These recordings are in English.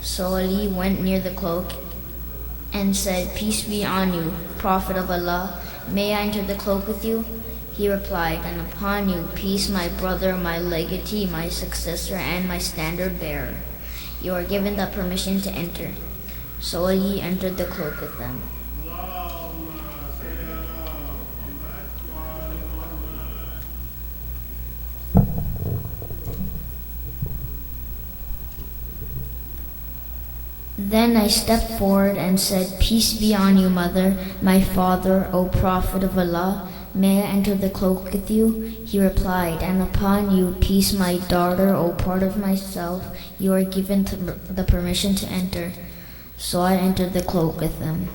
So Ali went near the cloak and said, "Peace be on you, Prophet of Allah. May I enter the cloak with you?" He replied, "And upon you, peace, my brother, my legatee, my successor, and my standard bearer. You are given the permission to enter." So Ali entered the cloak with them. Then I stepped forward and said, "Peace be on you, mother, my father, O Prophet of Allah. May I enter the cloak with you?" He replied, "And upon you, peace, my daughter, O part of myself. You are given the permission to enter." So I entered the cloak with them.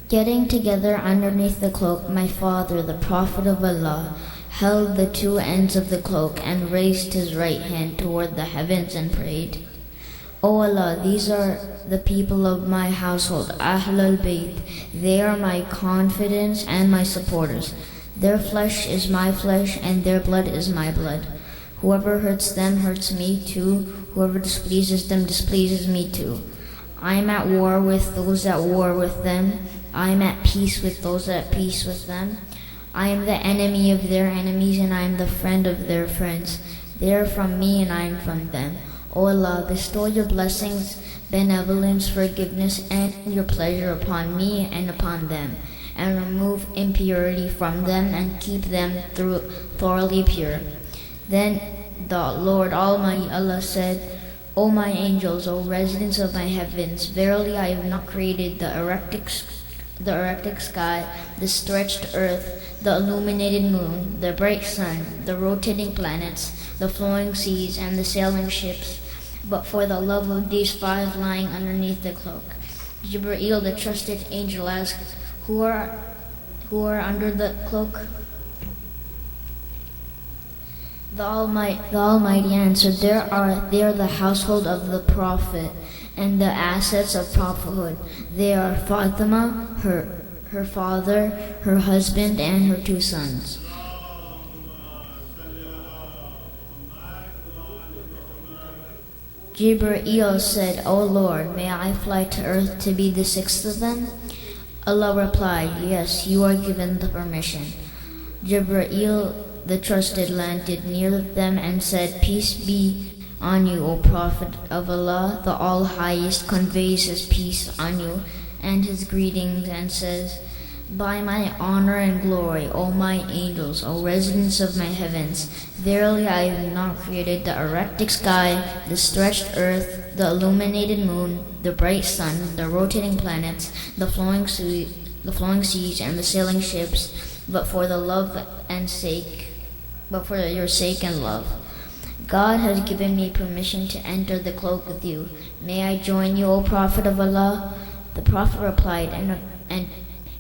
Getting together underneath the cloak, my father, the Prophet of Allah, held the two ends of the cloak and raised his right hand toward the heavens and prayed, "O Allah, these are the people of my household, Ahlul Bayt. They are my confidants and my supporters. Their flesh is my flesh and their blood is my blood. Whoever hurts them hurts me too. Whoever displeases them displeases me too. I am at war with those at war with them. I am at peace with those at peace with them. I am the enemy of their enemies and I am the friend of their friends. They are from me and I am from them. O Allah, bestow your blessings, benevolence, forgiveness, and your pleasure upon me and upon them, and remove impurity from them and keep them thoroughly pure." Then the Lord Almighty Allah said, "O my angels, O residents of my heavens, verily I have not created the erectic sky, the stretched earth, the illuminated moon, the bright sun, the rotating planets, the flowing seas, and the sailing ships, but for the love of these five lying underneath the cloak." Jibreel, the trusted angel, asked, Who are under the cloak?" The Almighty answered, They are the household of the Prophet and the assets of prophethood. They are Fatima, her father, her husband, and her two sons. Jibreel said, "O Lord, may I fly to earth to be the sixth of them?" Allah replied, "Yes, you are given the permission." Jibreel, the trusted, landed near them and said, "Peace be on you, O Prophet of Allah. The All-Highest conveys His peace on you and His greetings and says, By my honor and glory, O my angels, O residents of my heavens, verily I have not created the erectic sky, the stretched earth, the illuminated moon, the bright sun, the rotating planets, the flowing seas, and the sailing ships, but for your sake and love. God has given me permission to enter the cloak with you. May I join you, O Prophet of Allah?" The Prophet replied, and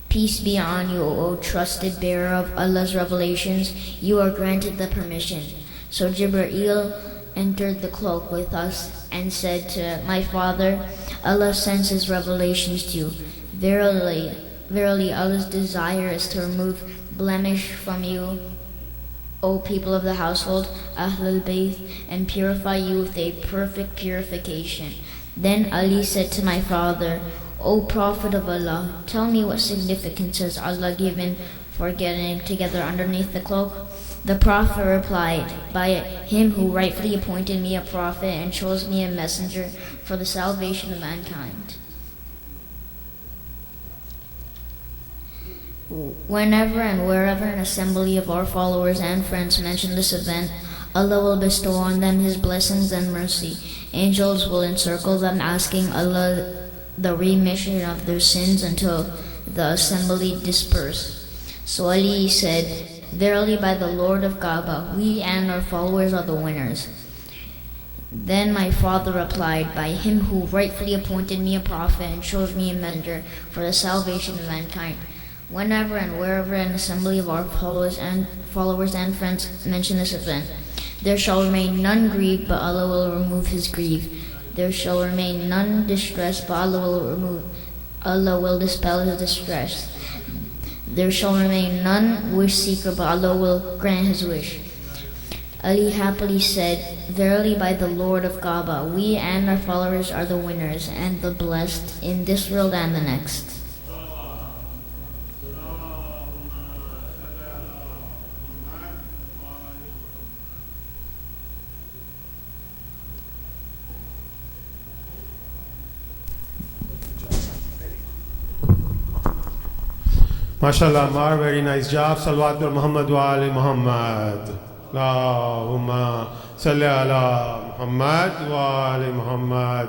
peace be on you, O trusted bearer of Allah's revelations. You are granted the permission. So Jibreel entered the cloak with us and said to my father, "Allah sends His revelations to you. Verily, Allah's desire is to remove blemish from you, O people of the household, Ahlul Bayt, and purify you with a perfect purification." Then Ali said to my father, "O Prophet of Allah, tell me what significance has Allah given for getting together underneath the cloak?" The Prophet replied, "By Him who rightfully appointed me a prophet and chose me a messenger for the salvation of mankind." Whenever and wherever an assembly of our followers and friends mention this event, Allah will bestow on them His blessings and mercy. Angels will encircle them, asking Allah the remission of their sins until the assembly disperse. So Ali said, "Verily by the Lord of Kaaba, we and our followers are the winners." Then my father replied, "By Him who rightfully appointed me a prophet and chose me a messenger for the salvation of mankind." Whenever and wherever an assembly of our followers and friends mention this event, there shall remain none grieved, but Allah will remove his grief. There shall remain none distressed, but Allah will dispel his distress. There shall remain none wish seeker, but Allah will grant his wish. Ali happily said, "Verily by the Lord of Kaaba, we and our followers are the winners and the blessed in this world and the next." MashaAllah, Ammar, very nice job. Salawat bar Muhammad wa ali Muhammad. Allahumma salli ala Muhammad wa ali Muhammad.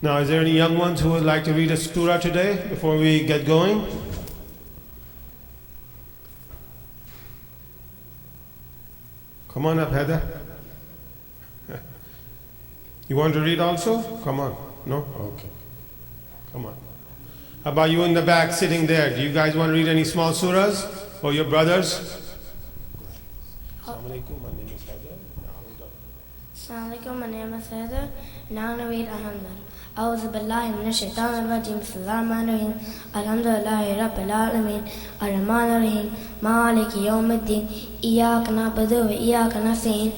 Now, is there any young ones who would like to read a surah today before we get going? Come on up, Heather. You want to read also? Come on. No? Okay. Come on. How about you in the back sitting there? Do you guys want to read any small surahs? Or your brothers? Assalamu alaikum, my name is Heather. Now I'm going to read Alhamdulillah. أعوذ بالله من الشيطان الرجيم. بسم الله الرحمن الرحيم. الحمد لله رب العالمين الرحمن الرحيم مالك يوم الدين إياك نعبد وإياك نستعين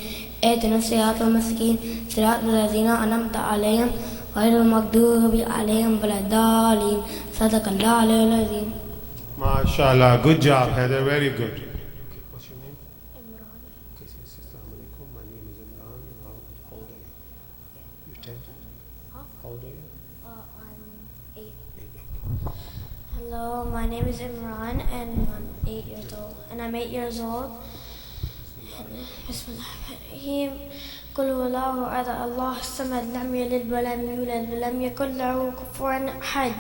اهدنا الصراط المستقيم صراط الذين أنعمت عليهم غير المغضوب عليهم ولا الضالين صدق الله العلي العظيم. MashaAllah, good job, Heather, very good. Okay, what's your name? Imran. Okay, Assalamu alaikum. My name is Imran. How old are you? You're 10? Huh? How old are you? I'm 8. 8. Hello, my name is Imran and I'm 8 years old. And I'm 8 years old. Bismillahirrahmanirrahim. قل هو الله أحد الله الصمد لم يلد ولم يولد ولم يكن له كفوا أحد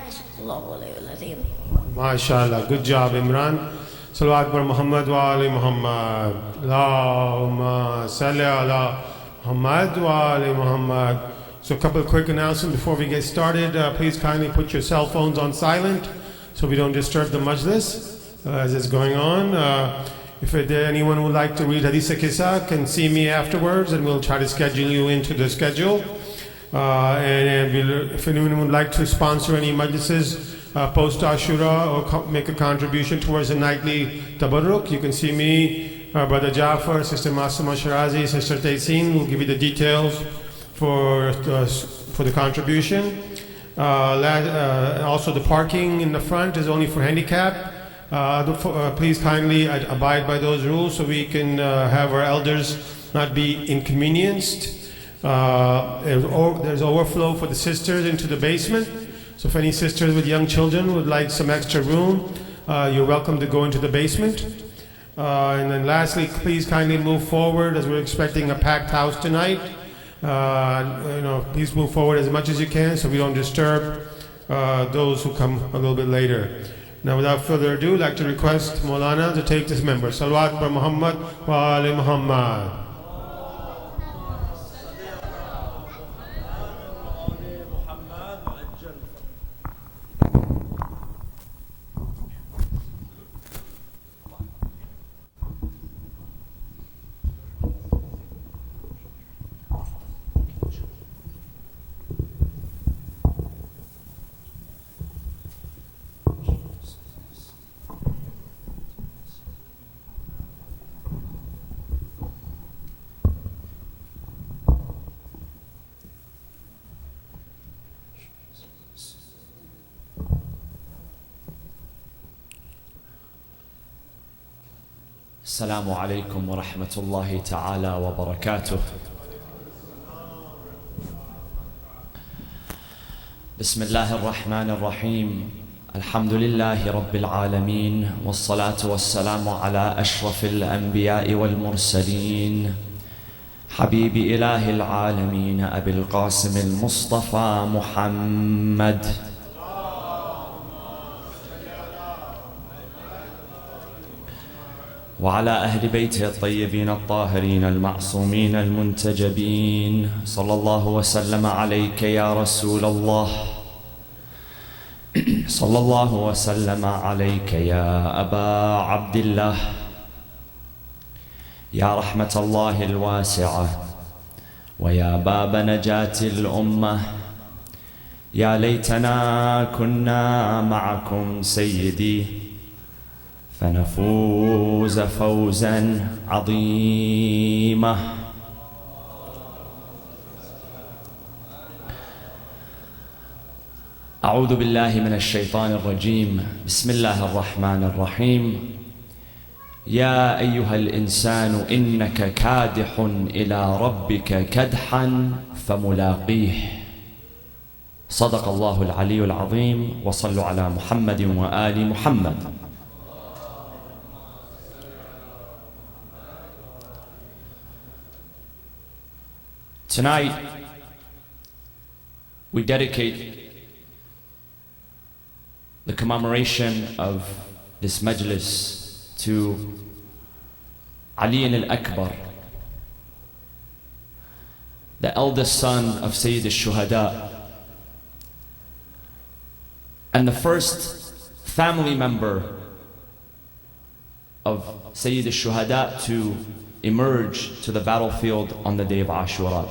الله العلي العظيم. MashaAllah, good job, Imran. Salawat bar Muhammad wa ali Muhammad. Allahumma salli ala Muhammad wa ali Muhammad. So a couple of quick announcements before we get started. Please kindly put your cell phones on silent so we don't disturb the majlis as it's going on. If anyone would like to read Hadith Kisa, can see me afterwards and we'll try to schedule you into the schedule. If anyone would like to sponsor any majlises, post Ashura or make a contribution towards a nightly tabarruk, you can see me, Brother Jafar, Sister Masuma Shirazi, Sister Taysin will give you the details for the contribution. Also the parking in the front is only for handicap. Please kindly abide by those rules so we can have our elders not be inconvenienced. There's overflow for the sisters into the basement. So if any sisters with young children would like some extra room, you're welcome to go into the basement. And then lastly, please kindly move forward as we're expecting a packed house tonight. Please move forward as much as you can so we don't disturb those who come a little bit later. Now without further ado, I'd like to request Maulana to take this member. Salawat bar Muhammad wa ali Muhammad. السلام عليكم ورحمة الله تعالى وبركاته. بسم الله الرحمن الرحيم. الحمد لله رب العالمين والصلاة والسلام على أشرف الأنبياء والمرسلين حبيب إله العالمين أبي القاسم المصطفى محمد وعلى أهل بيته الطيبين الطاهرين المعصومين المنتجبين. صلى الله وسلم عليك يا رسول الله. صلى الله وسلم عليك يا أبا عبد الله. يا رحمة الله الواسعة ويا باب نجاة الأمة. يا ليتنا كنا معكم سيدي فنفوز فوزا عظيما. أعوذ بالله من الشيطان الرجيم. بسم الله الرحمن الرحيم. يا أيها الإنسان إنك كادح إلى ربك كدحا فملاقيه. صدق الله العلي العظيم. وصلوا على محمد وآل محمد. Tonight we dedicate the commemoration of this majlis to Ali al-Akbar, the eldest son of Sayyid al-Shuhada and the first family member of Sayyid al-Shuhada to emerge to the battlefield on the day of Ashura,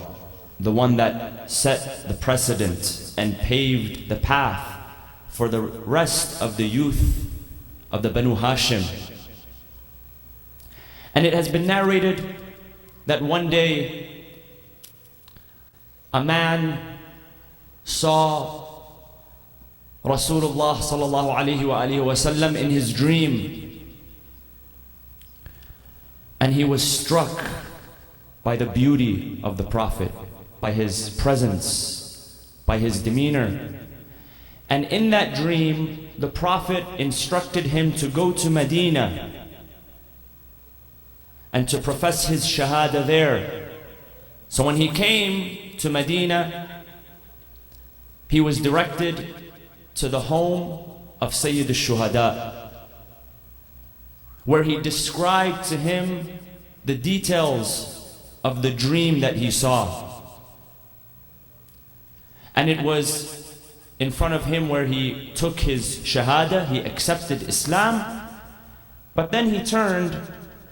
the one that set the precedent and paved the path for the rest of the youth of the Banu Hashim. And it has been narrated that one day a man saw Rasulullah sallallahu alaihi wasallam in his dream, and he was struck by the beauty of the Prophet, by his presence, by his demeanor. And in that dream, the Prophet instructed him to go to Medina and to profess his shahada there. So when he came to Medina, he was directed to the home of Sayyid al-Shuhada, where he described to him the details of the dream that he saw. And it was in front of him where he took his shahada, he accepted Islam, but then he turned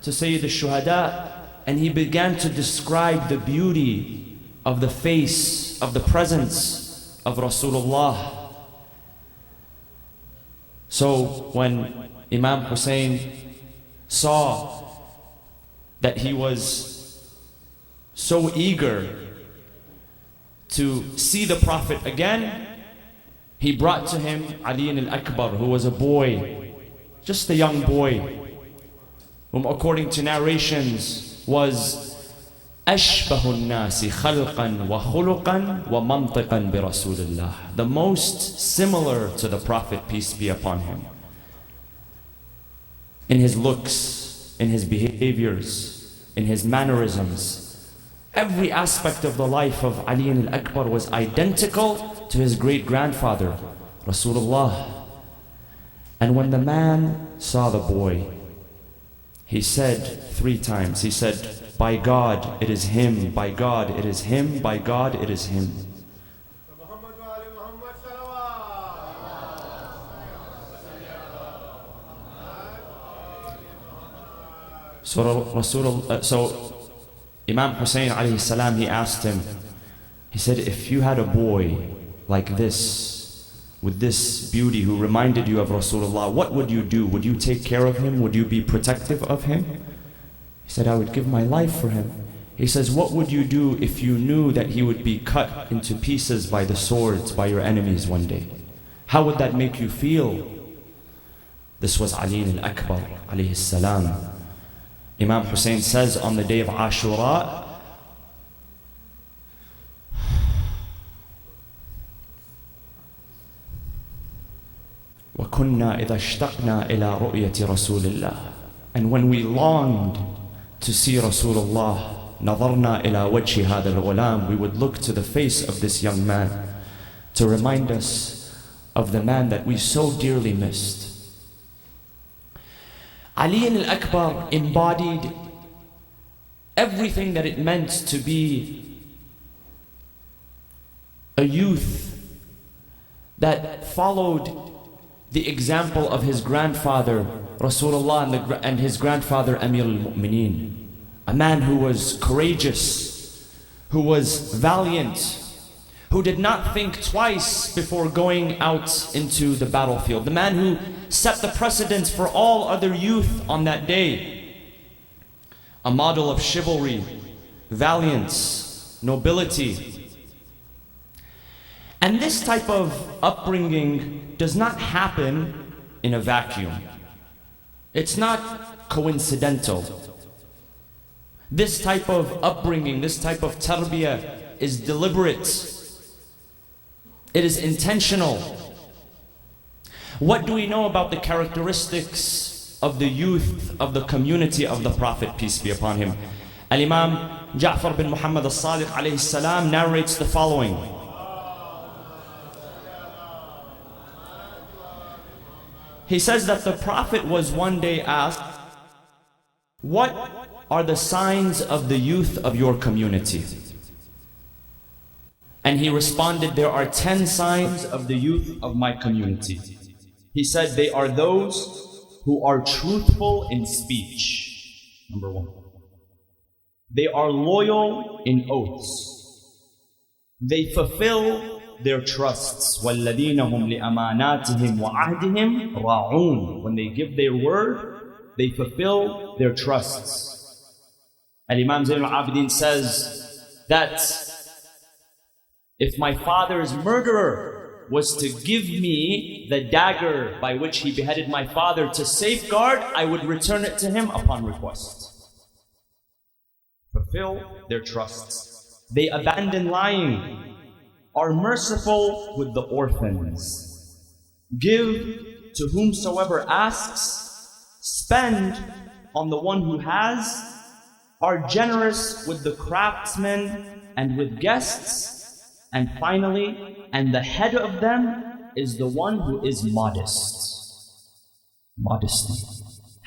to Sayyid al-Shuhada and he began to describe the beauty of the face, of the presence of Rasulullah. So when Imam Hussein saw that he was so eager to see the Prophet again, he brought to him Ali al-Akbar, who was a boy, just a young boy, whom according to narrations was أشبه الناس خلقا وخلقا ومنطقا برسول الله, the most similar to the Prophet, peace be upon him, in his looks, in his behaviors, in his mannerisms. Every aspect of the life of Ali al-Akbar was identical to his great-grandfather, Rasulullah. And when the man saw the boy, he said 3 times, he said, by God, it is him, by God, it is him, by God, it is him. So Imam Hussein alayhi salam, he asked him, he said, if you had a boy like this, with this beauty, who reminded you of Rasulullah, what would you do? Would you take care of him? Would you be protective of him? He said, I would give my life for him. He says, what would you do if you knew that he would be cut into pieces by the swords, by your enemies one day? How would that make you feel? This was Ali al-Akbar alayhi salam. Imam Hussein says on the day of Ashura, وَكُنَّا إِذَا اشْتَقْنَا إِلَىٰ رُؤْيَةِ رَسُولِ اللَّهِ, and when we longed to see Rasulullah, نَظَرْنَا إِلَىٰ وَجْهِ هَذَا الْغُلَامِ, we would look to the face of this young man to remind us of the man that we so dearly missed. Ali al-Akbar embodied everything that it meant to be a youth that followed the example of his grandfather Rasulullah and his grandfather Amir al-Mu'mineen. A man who was courageous, who was valiant, who did not think twice before going out into the battlefield, the man who set the precedence for all other youth on that day, a model of chivalry, valiance, nobility. And this type of upbringing does not happen in a vacuum. It's not coincidental. This type of upbringing, this type of tarbiyah is deliberate. It is intentional. What do we know about the characteristics of the youth of the community of the Prophet, peace be upon him? Al-Imam Ja'far bin Muhammad al-Sadiq alayhi salam narrates the following. He says that the Prophet was one day asked, "What are the signs of the youth of your community?" And he responded, "There are 10 signs of the youth of my community." He said, "They are those who are truthful in speech." Number 1. They are loyal in oaths. They fulfill their trusts. وَالَّذِينَ هُمْ لِأَمَانَاتِهِمْ وَعَهْدِهِمْ رَاعُونَ. When they give their word, they fulfill their trusts. Al-Imam Zayn al-Abidin says that if my father's murderer was to give me the dagger by which he beheaded my father to safeguard, I would return it to him upon request. Fulfill their trusts. They abandon lying, are merciful with the orphans, give to whomsoever asks, spend on the one who has, are generous with the craftsmen and with guests, and finally, and the head of them is the one who is modest. Modesty,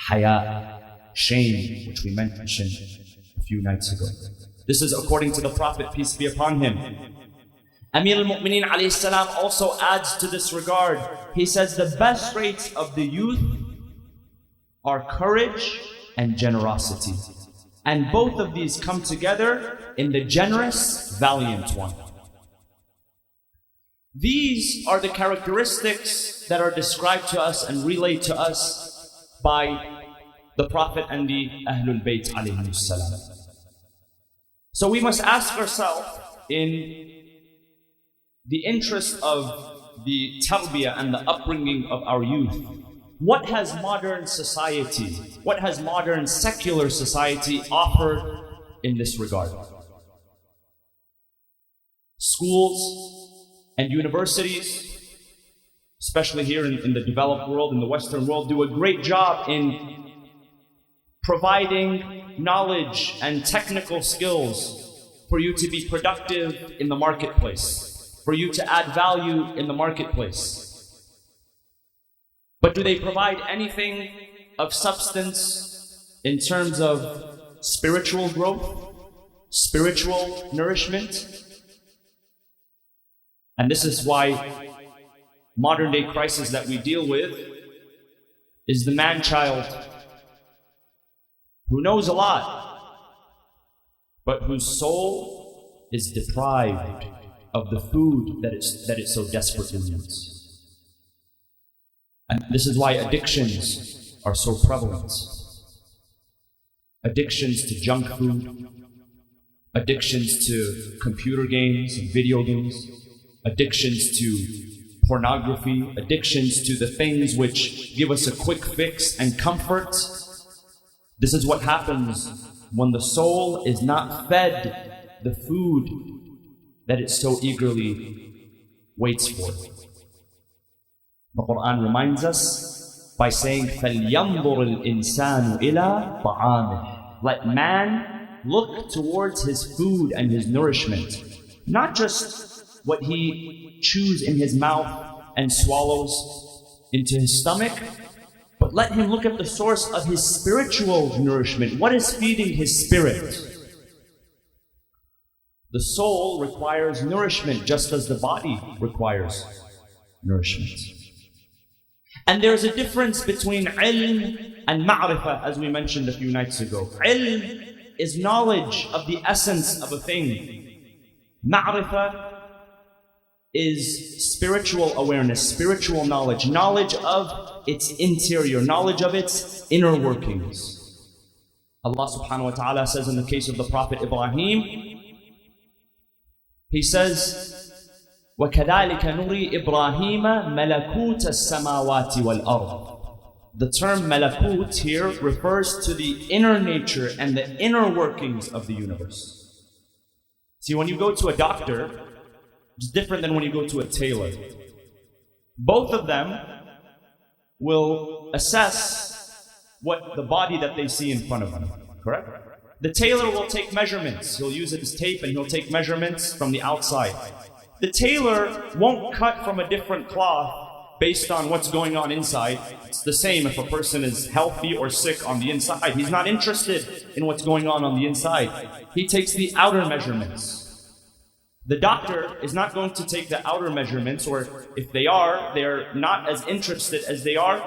haya, shame, which we mentioned a few nights ago. This is according to the Prophet, peace be upon him. Amir al-Mu'mineen alayhi salam also adds to this regard. He says the best traits of the youth are courage and generosity. And both of these come together in the generous, valiant one. These are the characteristics that are described to us and relayed to us by the Prophet and the Ahlul Bayt alayhi salam. So we must ask ourselves, in the interest of the tarbiyah and the upbringing of our youth, what has modern society, what has modern secular society offered in this regard? Schools and universities, especially here in the developed world, in the Western world, do a great job in providing knowledge and technical skills for you to be productive in the marketplace, for you to add value in the marketplace. But do they provide anything of substance in terms of spiritual growth, spiritual nourishment? And this is why modern day crisis that we deal with is the man-child who knows a lot, but whose soul is deprived of the food that it so desperately needs. And this is why addictions are so prevalent. Addictions to junk food, addictions to computer games and video games, addictions to pornography, addictions to the things which give us a quick fix and comfort. This is what happens when the soul is not fed the food that it so eagerly waits for. The Quran reminds us by saying, فَلْيَنْظُرِ الْإِنسَانُ إِلَىٰ طَعَامِهِ. Let man look towards his food and his nourishment, not just what he chews in his mouth and swallows into his stomach, but let him look at the source of his spiritual nourishment. What is feeding his spirit? The soul requires nourishment just as the body requires nourishment. And there's a difference between ilm and ma'rifah, as we mentioned a few nights ago. Ilm is knowledge of the essence of a thing. Ma'rifah is spiritual awareness, spiritual knowledge, knowledge of its interior, knowledge of its inner workings. Allah subhanahu wa ta'ala says in the case of the Prophet Ibrahim, He says, وَكَذَلِكَ نُرِي إِبْرَاهِيمَ مَلَكُوتَ السَّمَاوَاتِ وَالْأَرْضِ. The term malakut here refers to the inner nature and the inner workings of the universe. See, when you go to a doctor, it's different than when you go to a tailor. Both of them will assess what the body that they see in front of them, correct? The tailor will take measurements. He'll use his tape and he'll take measurements from the outside. The tailor won't cut from a different cloth based on what's going on inside. It's the same if a person is healthy or sick on the inside. He's not interested in what's going on the inside. He takes the outer measurements. The doctor is not going to take the outer measurements, or if they are, they're not as interested as they are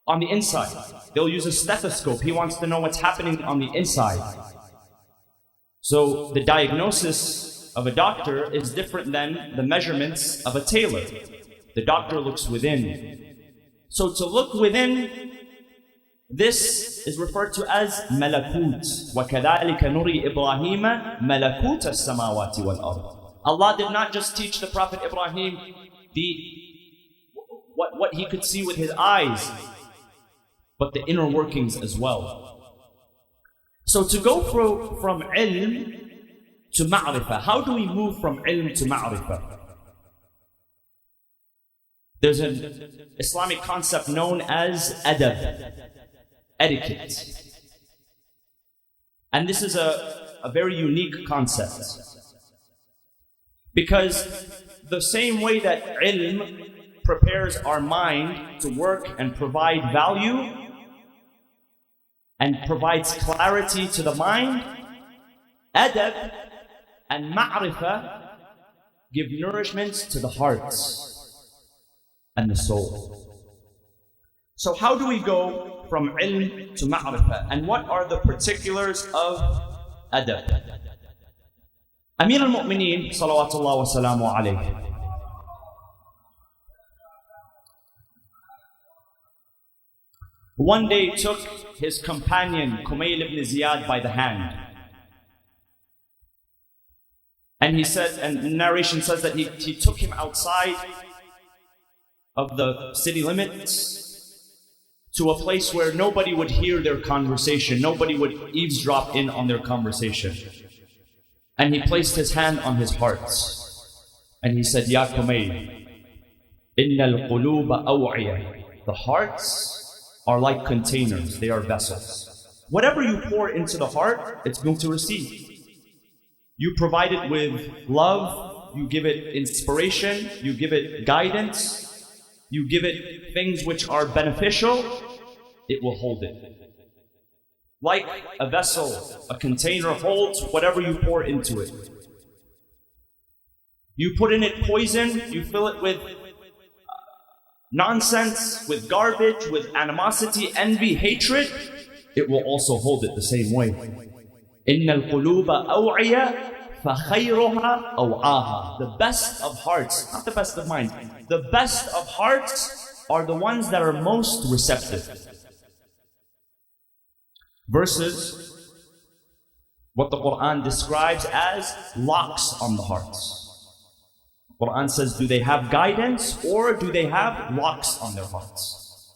on the inside. They'll use a stethoscope. He wants to know what's happening on the inside. So the diagnosis of a doctor is different than the measurements of a tailor. The doctor looks within. So to look within, this is referred to as malakut. وَكَذَلِكَ نُرِي إِبْرَاهِيمَ مَلَكُوتَ السَّمَاوَاتِ وَالْأَرْضِ. Allah did not just teach the Prophet Ibrahim what he could see with his eyes, but the inner workings as well. So to go from ilm to ma'rifah, how do we move from ilm to ma'rifah? There's an Islamic concept known as adab, etiquette. And this is a very unique concept. Because the same way that ilm prepares our mind to work and provide value and provides clarity to the mind, adab and ma'rifah give nourishment to the hearts and the soul. So how do we go from ilm to ma'rifah? And what are the particulars of adab? Amir al-Mu'mineen salawatullah wa salamu alayhi, one day took his companion Kumayl ibn Ziyad by the hand. And he said, and the narration says that he took him outside of the city limits to a place where nobody would hear their conversation, nobody would eavesdrop in on their conversation. And he placed his hand on his heart and he said, Ya Kumayl, Inna al-quluba aw'iya. The hearts are like containers, they are vessels. Whatever you pour into the heart, it's going to receive. You provide it with love, you give it inspiration, you give it guidance, you give it things which are beneficial, it will hold it. Like a vessel, a container holds whatever you pour into it. You put in it poison, you fill it with nonsense, with garbage, with animosity, envy, hatred, it will also hold it the same way. إِنَّ الْقُلُوبَ أَوْعِيَةً فَخَيْرُهَا أَوْعَاهَا. The best of hearts, not the best of minds, the best of hearts are the ones that are most receptive. Versus what the Quran describes as locks on the hearts. The Quran says, do they have guidance or do they have locks on their hearts?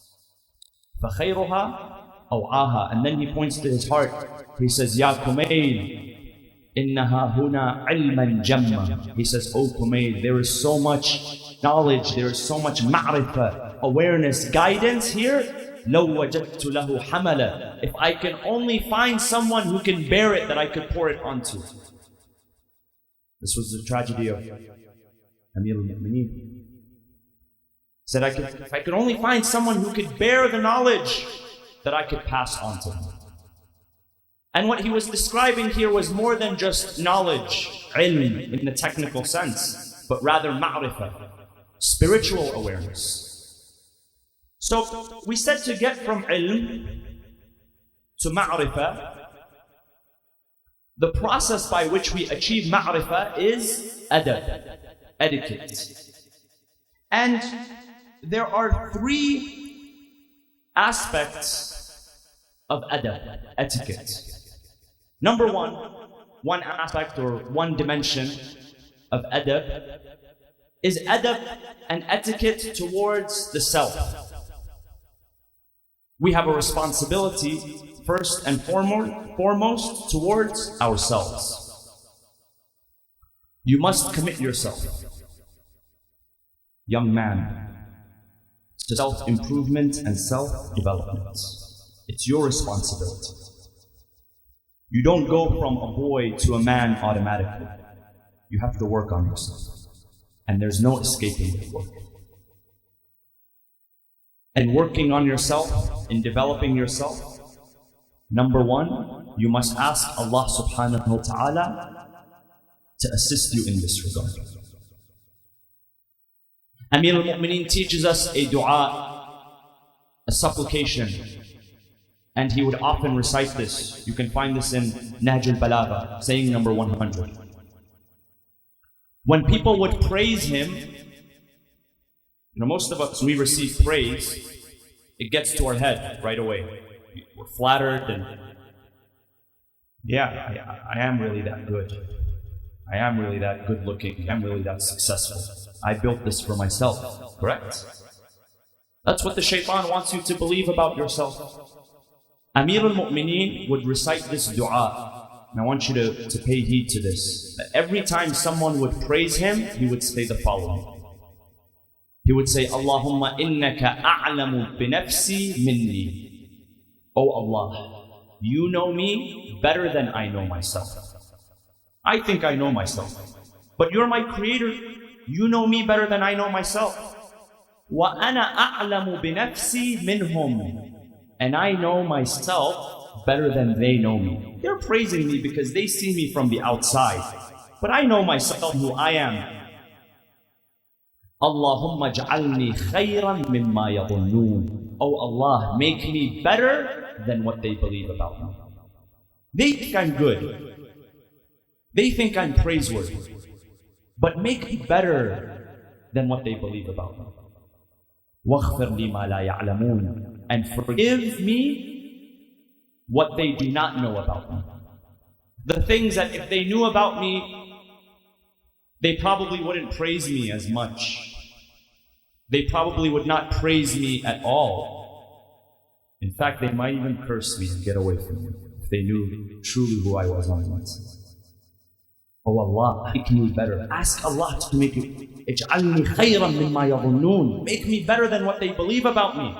فَخَيْرُهَا أَوْعَاهَا. And then he points to his heart. He says, Ya Kumayl, إِنَّهَا هُنَا عِلْمًا جَمًّا. He says, Oh Kumayl, there is so much knowledge, there is so much ma'rifah, awareness, guidance here. لَوْ وَجَدْتُ لَهُ حَمَلًا. If I can only find someone who can bear it, that I could pour it onto. This was the tragedy of Amir al-Mu'mineen. He said, if I could only find someone who could bear the knowledge, that I could pass on to him. And what he was describing here was more than just knowledge, ilm in the technical sense, but rather ma'rifah, spiritual awareness. So we said to get from ilm to ma'rifah, the process by which we achieve ma'rifah is adab. etiquette. And there are three aspects of adab, etiquette. Number one aspect or one dimension of adab is adab and etiquette towards the self. We have a responsibility first and foremost towards ourselves. You must commit yourself, young man, to self-improvement and self-development. It's your responsibility. You don't go from a boy to a man automatically. You have to work on yourself. And there's no escaping the work. And working on yourself, in developing yourself, number one, you must ask Allah subhanahu wa ta'ala to assist you in this regard. Amir al-Mu'mineen teaches us a dua, a supplication, and he would often recite this. You can find this in Nahj al-Balagha, saying number 100. When people would praise him, most of us, we receive praise, it gets to our head right away. We're flattered and, I am really that good. I am really that good looking. I am really that successful. I built this for myself, correct? That's what the shaitan wants you to believe about yourself. Amir al-Mu'mineen would recite this dua. And I want you to pay heed to this. That every time someone would praise him, he would say the following. He would say, Allahumma innaka a'lamu binafsi minni. Oh Allah, you know me better than I know myself. I think I know myself. But you're my creator. You know me better than I know myself. Wa ana a'lamu binafsi minhum. And I know myself better than they know me. They're praising me because they see me from the outside. But I know myself who I am. Allahumma ja'alni khayran mimma yadhunnun. Oh Allah, make me better than what they believe about me. They think I'm good. They think I'm praiseworthy. But make me better than what they believe about me. وَاغْفِرْ لِي مَا لَا يَعْلَمُونَ. And forgive me what they do not know about me. The things that if they knew about me, they probably wouldn't praise me as much. They probably would not praise me at all. In fact, they might even curse me and get away from me if they knew truly who I was on the inside. Oh Allah, make me better. Ask Allah to make you. اجعلني خيرا مما يظنون. Make me better than what they believe about me.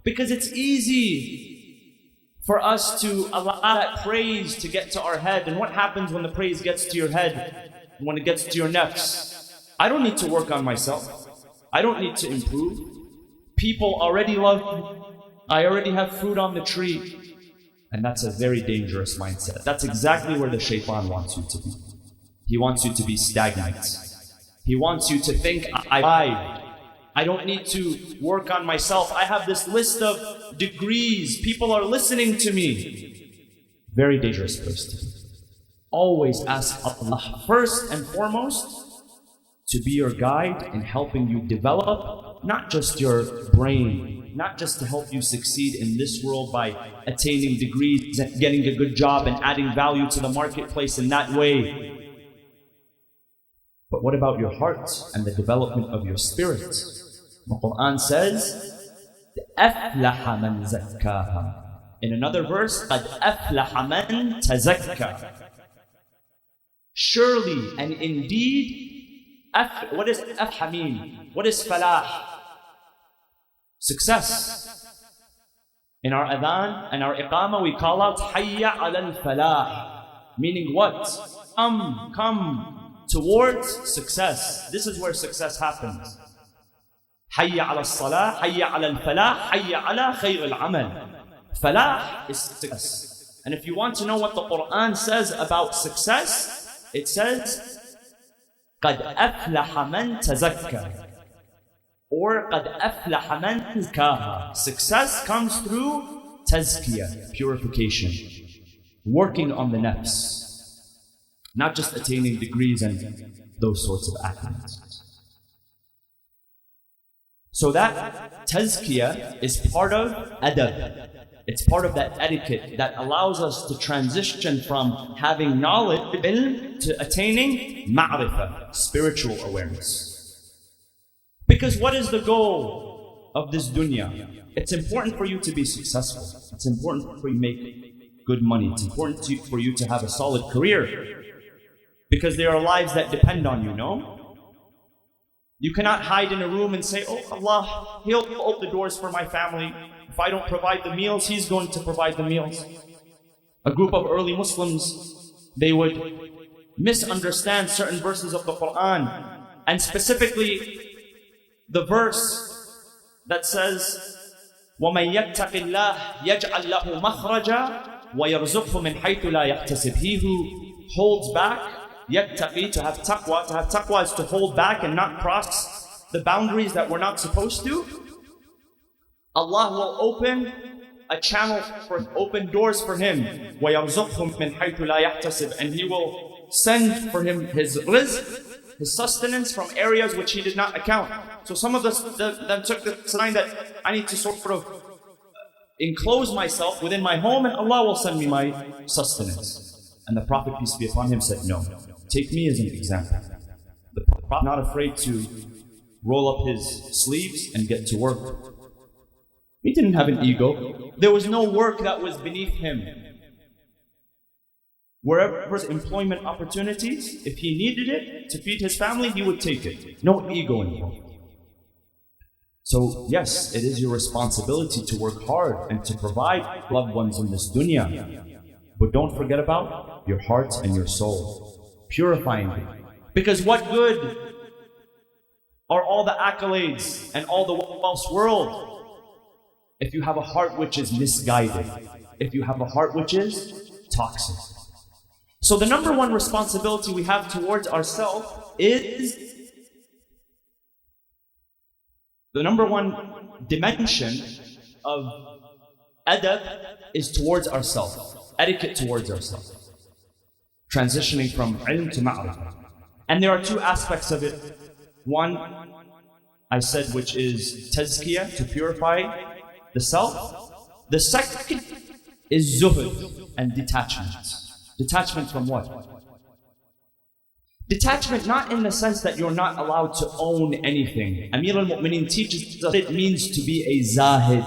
Because it's easy for us to allow that praise to get to our head. And what happens when the praise gets to your head? When it gets to your nafs? I don't need to work on myself. I don't need to improve. People already love me. I already have fruit on the tree. And that's a very dangerous mindset. That's exactly where the shaitan wants you to be. He wants you to be stagnant. He wants you to think, I arrived. I don't need to work on myself. I have this list of degrees. People are listening to me. Very dangerous place to be. Always ask Allah first and foremost to be your guide in helping you develop not just your brain, not just to help you succeed in this world by attaining degrees and getting a good job and adding value to the marketplace in that way. But what about your heart and the development of your spirit? The Quran says, أَفْلَحَ مَنْ زَكَّاهَا. In another verse, قَدْ أَفْلَحَ مَنْ تَزَكَّى. Surely and indeed, what does aflah mean? What is falah? Success. In our adhan and our iqamah, we call out hayya ala al-falah. Meaning what? Come towards success. This is where success happens. Hayya ala al-salah, hayya ala al-falah, hayya ala khayr al-amal. Falah is success. And if you want to know what the Quran says about success, it says, قَدْ أَفْلَحَ مَنْ تَزَكَّى. Or قَدْ أَفْلَحَ مَنْ زَكَّاهَا. Success comes through tazkiyah, purification, working on the nafs. not just attaining degrees and those sorts of accolades. So that tazkiyah is part of adab. It's part of that etiquette that allows us to transition from having knowledge, ilm, to attaining ma'rifah, spiritual awareness. Because what is the goal of this dunya? It's important for you to be successful. It's important for you to make good money. It's important for you to have a solid career. Because there are lives that depend on you, no? You cannot hide in a room and say, oh Allah, He'll open the doors for my family. If I don't provide the meals, He's going to provide the meals. A group of early Muslims, they would misunderstand certain verses of the Quran, and specifically the verse that says, وَمَنْ يَتَّقِ اللَّهِ يَجْعَلْ لَهُ مَخْرَجًا وَيَرْزُقْهُ مِنْ حَيْثُ لَا يَحْتَسِبْ. He who holds back, yattaqi, to have taqwa is to hold back and not cross the boundaries that we're not supposed to. Allah will open a channel for open doors for him. وَيَرْزُقْهُ مِنْ حَيْثُ لَا يَحْتَسِبْ. And He will send for him his rizq, his sustenance, from areas which he did not account. So some of them took the sign that I need to sort of enclose myself within my home and Allah will send me my sustenance. And the Prophet, peace be upon him, said, no, take me as an example. The Prophet not afraid to roll up his sleeves and get to work. He didn't have an ego. There was no work that was beneath him. Wherever there's employment opportunities, if he needed it to feed his family, he would take it. No ego involved. So yes, it is your responsibility to work hard and to provide loved ones in this dunya. But don't forget about your heart and your soul. Purifying it. Because what good are all the accolades and all the wealth world if you have a heart which is misguided, if you have a heart which is toxic? So the number one responsibility we have towards ourselves is, the number one dimension of adab is towards ourselves, etiquette towards ourselves, transitioning from ilm to ma'rifah. And there are two aspects of it. One, I said, which is tazkiyah, to purify the self. The second is zuhud and detachment. Detachment from what? Detachment not in the sense that you're not allowed to own anything. Amir al-Mu'mineen teaches us it means to be a zahid,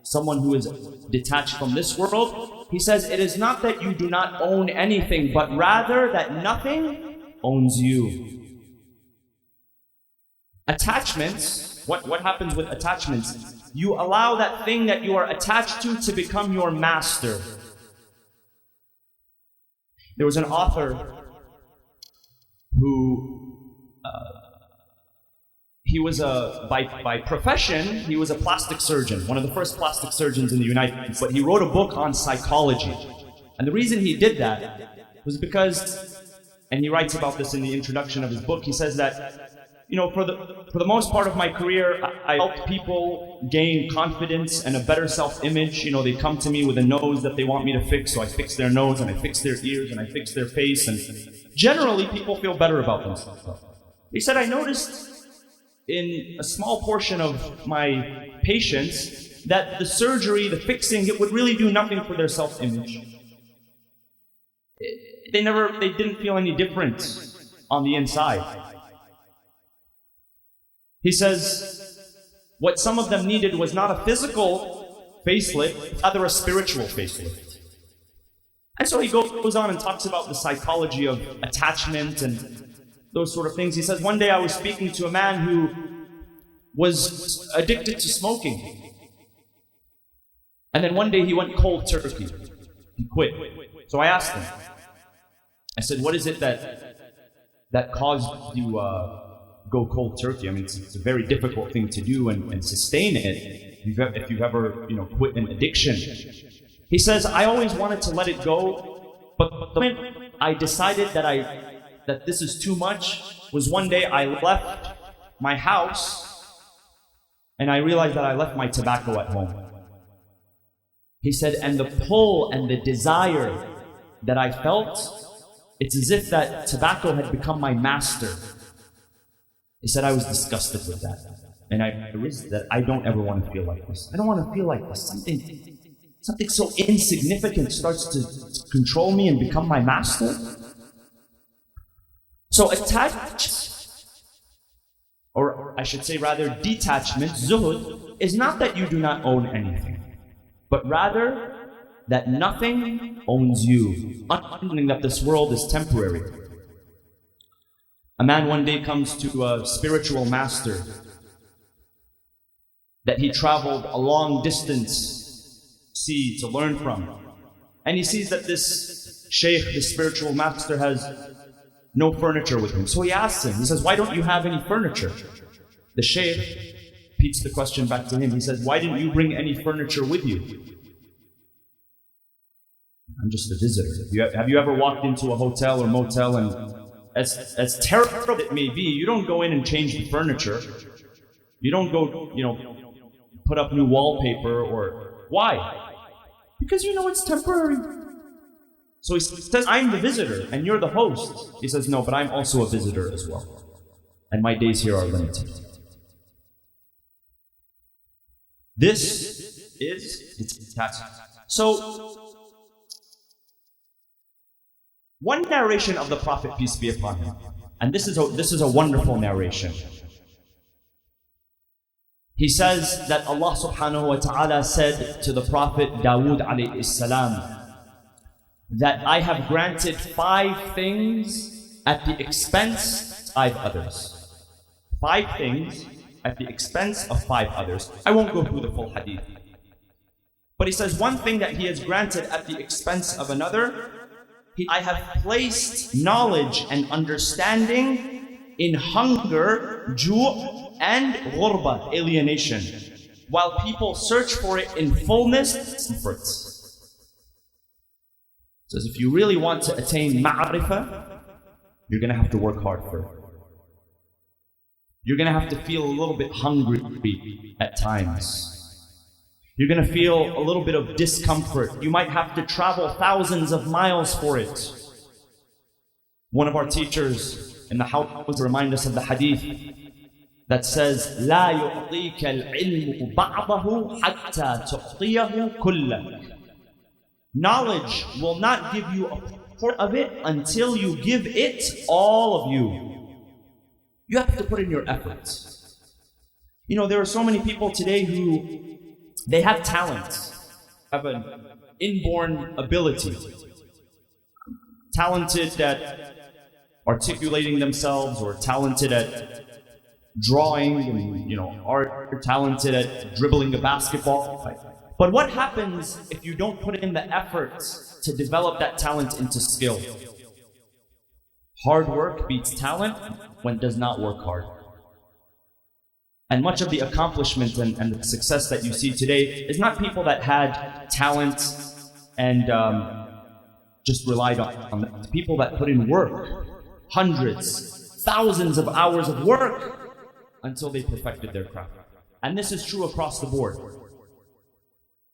someone who is detached from this world. He says it is not that you do not own anything, but rather that nothing owns you. Attachments, what happens with attachments? You allow that thing that you are attached to become your master. There was an author who, he was by profession, he was a plastic surgeon, one of the first plastic surgeons in the United States, but he wrote a book on psychology. And the reason he did that was because, and he writes about this in the introduction of his book, he says that, you know, for the most part of my career, I helped people gain confidence and a better self-image. You know, they come to me with a nose that they want me to fix, so I fix their nose and I fix their ears and I fix their face, and generally people feel better about themselves. He said, I noticed in a small portion of my patients that the surgery, the fixing, it would really do nothing for their self-image. They didn't feel any difference on the inside. He says, what some of them needed was not a physical facelift, rather a spiritual facelift. And so he goes on and talks about the psychology of attachment and those sort of things. He says, one day I was speaking to a man who was addicted to smoking. And then one day he went cold turkey. He quit. So I asked him, I said, what is it that caused you go cold turkey? I mean, it's a very difficult thing to do and sustain it if you've ever, you know, quit an addiction. He says, I always wanted to let it go, but the moment I decided that this is too much was one day I left my house and I realized that I left my tobacco at home. He said, and the pull and the desire that I felt It's as if that tobacco had become my master. He said, I was disgusted with that. And I realized that I don't ever want to feel like this. I don't want to feel like this. Something so insignificant starts to control me and become my master. So attachment, or I should say rather detachment, zuhud, is not that you do not own anything, but rather that nothing owns you, understanding that this world is temporary. A man one day comes to a spiritual master that he traveled a long distance sea to learn from. And he sees that this sheikh, this spiritual master, has no furniture with him. So he asks him, he says, why don't you have any furniture? The sheikh repeats the question back to him. He says, why didn't you bring any furniture with you? I'm just a visitor. Have you ever walked into a hotel or motel and as terrible it may be, you don't go in and change the furniture. You don't go, put up new wallpaper or... Why? Because you know it's temporary. So he says, I'm the visitor and you're the host. He says, no, but I'm also a visitor as well. And my days here are limited. This is detachment. So, one narration of the Prophet, peace be upon him, and this is a wonderful narration. He says that Allah subhanahu wa ta'ala said to the Prophet Dawood alayhi salam that I have granted 5 things at the expense of 5 others. 5 things at the expense of 5 others. I won't go through the full hadith. But he says one thing that he has granted at the expense of another, I have placed knowledge and understanding in hunger, ju' and ghurba, alienation, while people search for it in fullness, comfort. Says if you really want to attain ma'rifah, you're going to have to work hard for it. You're going to have to feel a little bit hungry at times. You're going to feel a little bit of discomfort. You might have to travel thousands of miles for it. One of our teachers in the house remind us of the hadith that says, لا يعطيك العلم بعضه حتى تعطيه كله. Knowledge will not give you a part of it until you give it all of you. You have to put in your efforts. There are so many people today who they have talents, have an inborn ability, talented at articulating themselves, or talented at drawing and art, talented at dribbling a basketball. But what happens if you don't put in the efforts to develop that talent into skill? Hard work beats talent when it does not work hard. And much of the accomplishment and the success that you see today is not people that had talent and just relied on them. It's people that put in work, hundreds, thousands of hours of work until they perfected their craft. And this is true across the board.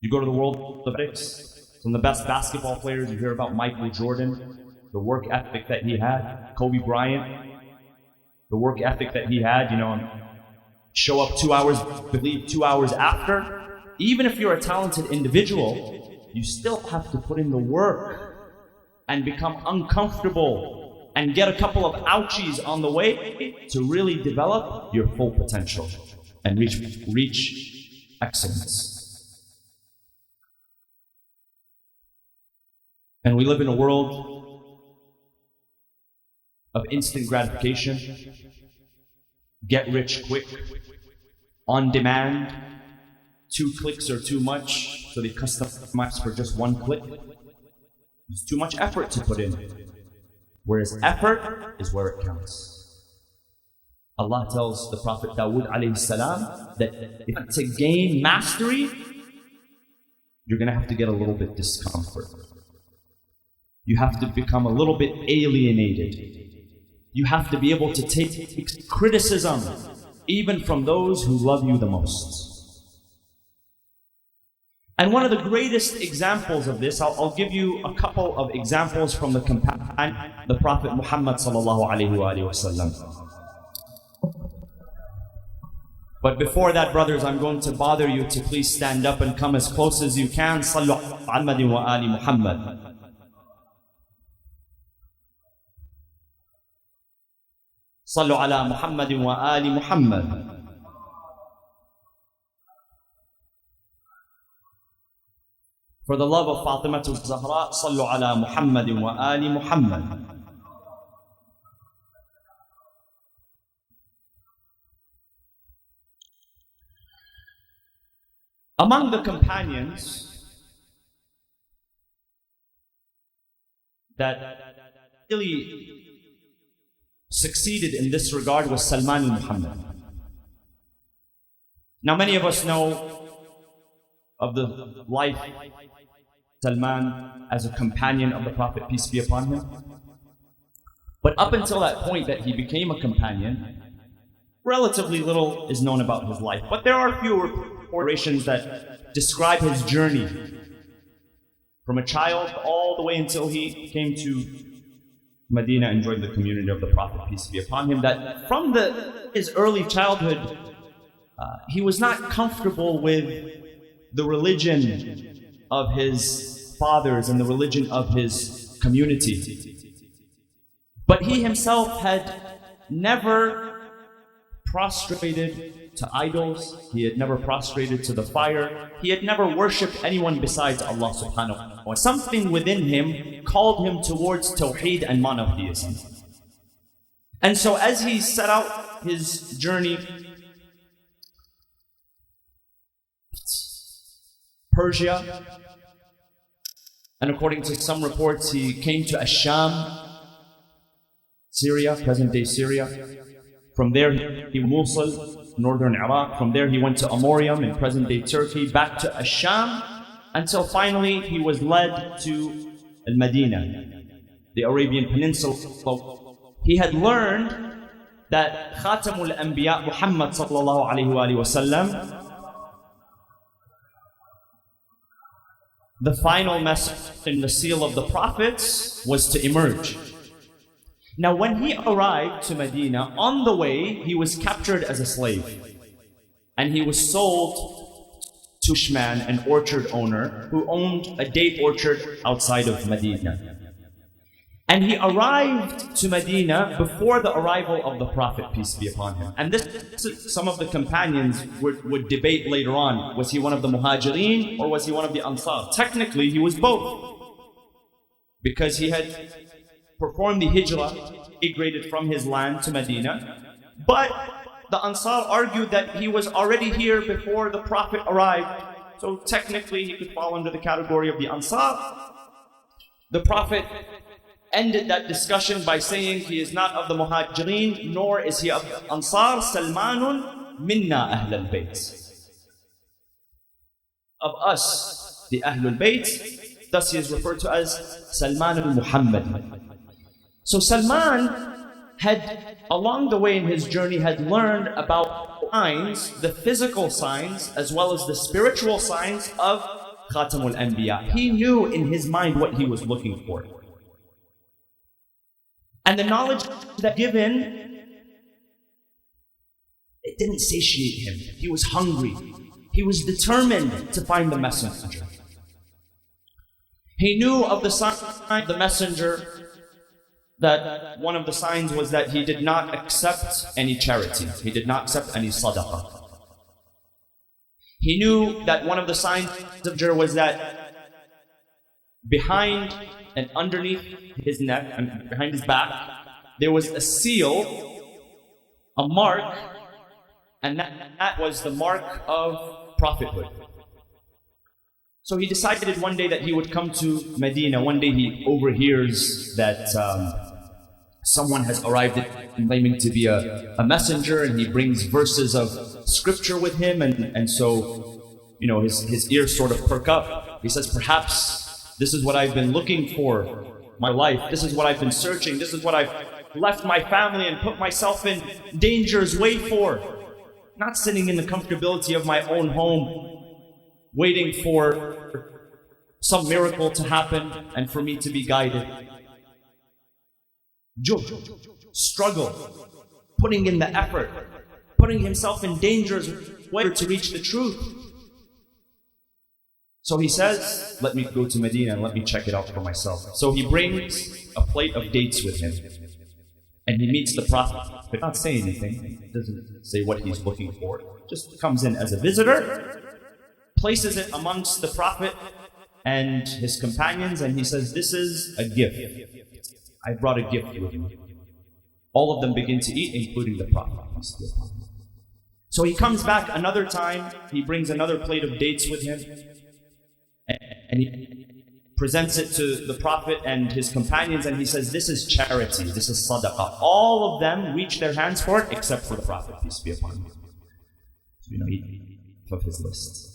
You go to the world of athletics, some of the best basketball players, you hear about Michael Jordan, the work ethic that he had, Kobe Bryant, the work ethic that he had, show up 2 hours, leave 2 hours after. Even if you're a talented individual, you still have to put in the work and become uncomfortable and get a couple of ouchies on the way to really develop your full potential and reach excellence. And we live in a world of instant gratification, get rich quick, on demand, 2 clicks are too much, so they customize for just 1 click. There's too much effort to put in. Whereas effort is where it counts. Allah tells the Prophet Dawood alayhi salam that if to gain mastery, you're going to have to get a little bit discomfort. You have to become a little bit alienated. You have to be able to take criticism even from those who love you the most. And one of the greatest examples of this, I'll give you a couple of examples from the companion, the Prophet Muhammad sallallahu alaihi wasallam. But before that, brothers, I'm going to bother you to please stand up and come as close as you can. Sallu ala Muhammadin wa ali Muhammad. Sallu ala Muhammadin wa ali Muhammad. For the love of Fatima Zahra, Sallu ala Muhammadin wa ali Muhammad. Among the companions that really succeeded in this regard was Salman al-Muhammad. Now many of us know of the life of Salman as a companion of the Prophet, peace be upon him. But up until that point that he became a companion, relatively little is known about his life. But there are few narrations that describe his journey from a child all the way until he came to Medina and joined the community of the Prophet, peace be upon him, that from his early childhood, he was not comfortable with the religion of his fathers and the religion of his community. But he himself had never prostrated to idols, he had never prostrated to the fire, he had never worshipped anyone besides Allah subhanahu wa ta'ala. Something within him called him towards Tawheed and monotheism. And so as he set out his journey, Persia, and according to some reports he came to Asham, Syria, present-day Syria. From there he Mosul, northern Iraq. From there he went to Amorium in present-day Turkey, back to Asham, until finally he was led to Al-Madinah, the Arabian Peninsula. He had learned that Khatamul Anbiya Muhammad sallallahu alaihi wasallam, the final message in the seal of the prophets, was to emerge. Now when he arrived to Medina, on the way he was captured as a slave, and he was sold to Ushman, an orchard owner who owned a date orchard outside of Medina. And he arrived to Medina before the arrival of the Prophet, peace be upon him. And this, some of the companions would debate later on, was he one of the Muhajirin or was he one of the Ansar? Technically he was both, because he had performed the hijrah, migrated from his land to Medina. But the Ansar argued that he was already here before the Prophet arrived, so technically he could fall under the category of the Ansar. The Prophet ended that discussion by saying he is not of the Muhajirin, nor is he of the Ansar. Salmanun minna Ahlul Bayt. Of us, the Ahlul Bayt, thus he is referred to as Salman al-Muhammad. So Salman had, along the way in his journey, had learned about signs, the physical signs, as well as the spiritual signs of Khatamul Anbiya. He knew in his mind what he was looking for. And the knowledge that given, it didn't satiate him. He was hungry. He was determined to find the messenger. He knew of the sign of the messenger, that one of the signs was that he did not accept any charity. He did not accept any sadaqah. He knew that one of the signs of the messenger was that behind and underneath his neck and behind his back, there was a seal, a mark, and that was the mark of prophethood. So he decided one day that he would come to Medina. One day he overhears that someone has arrived claiming to be a messenger, and he brings verses of scripture with him, and so, you know, his ears sort of perk up. He says, perhaps this is what I've been looking for my life. This is what I've been searching. This is what I've left my family and put myself in danger's way for. Not sitting in the comfortability of my own home, waiting for some miracle to happen and for me to be guided. Juhd, struggle, putting in the effort, putting himself in danger's way to reach the truth. So he says, let me go to Medina and let me check it out for myself. So he brings a plate of dates with him. And he meets the Prophet, but not say anything. He doesn't say what he's looking for. Just comes in as a visitor, places it amongst the Prophet and his companions, and he says, this is a gift. I brought a gift with me. All of them begin to eat, including the Prophet. So he comes back another time, he brings another plate of dates with him, and he presents it to the Prophet and his companions, and he says, this is charity, this is sadaqah. All of them reach their hands for it, except for the Prophet, peace be upon him. So, he of his list.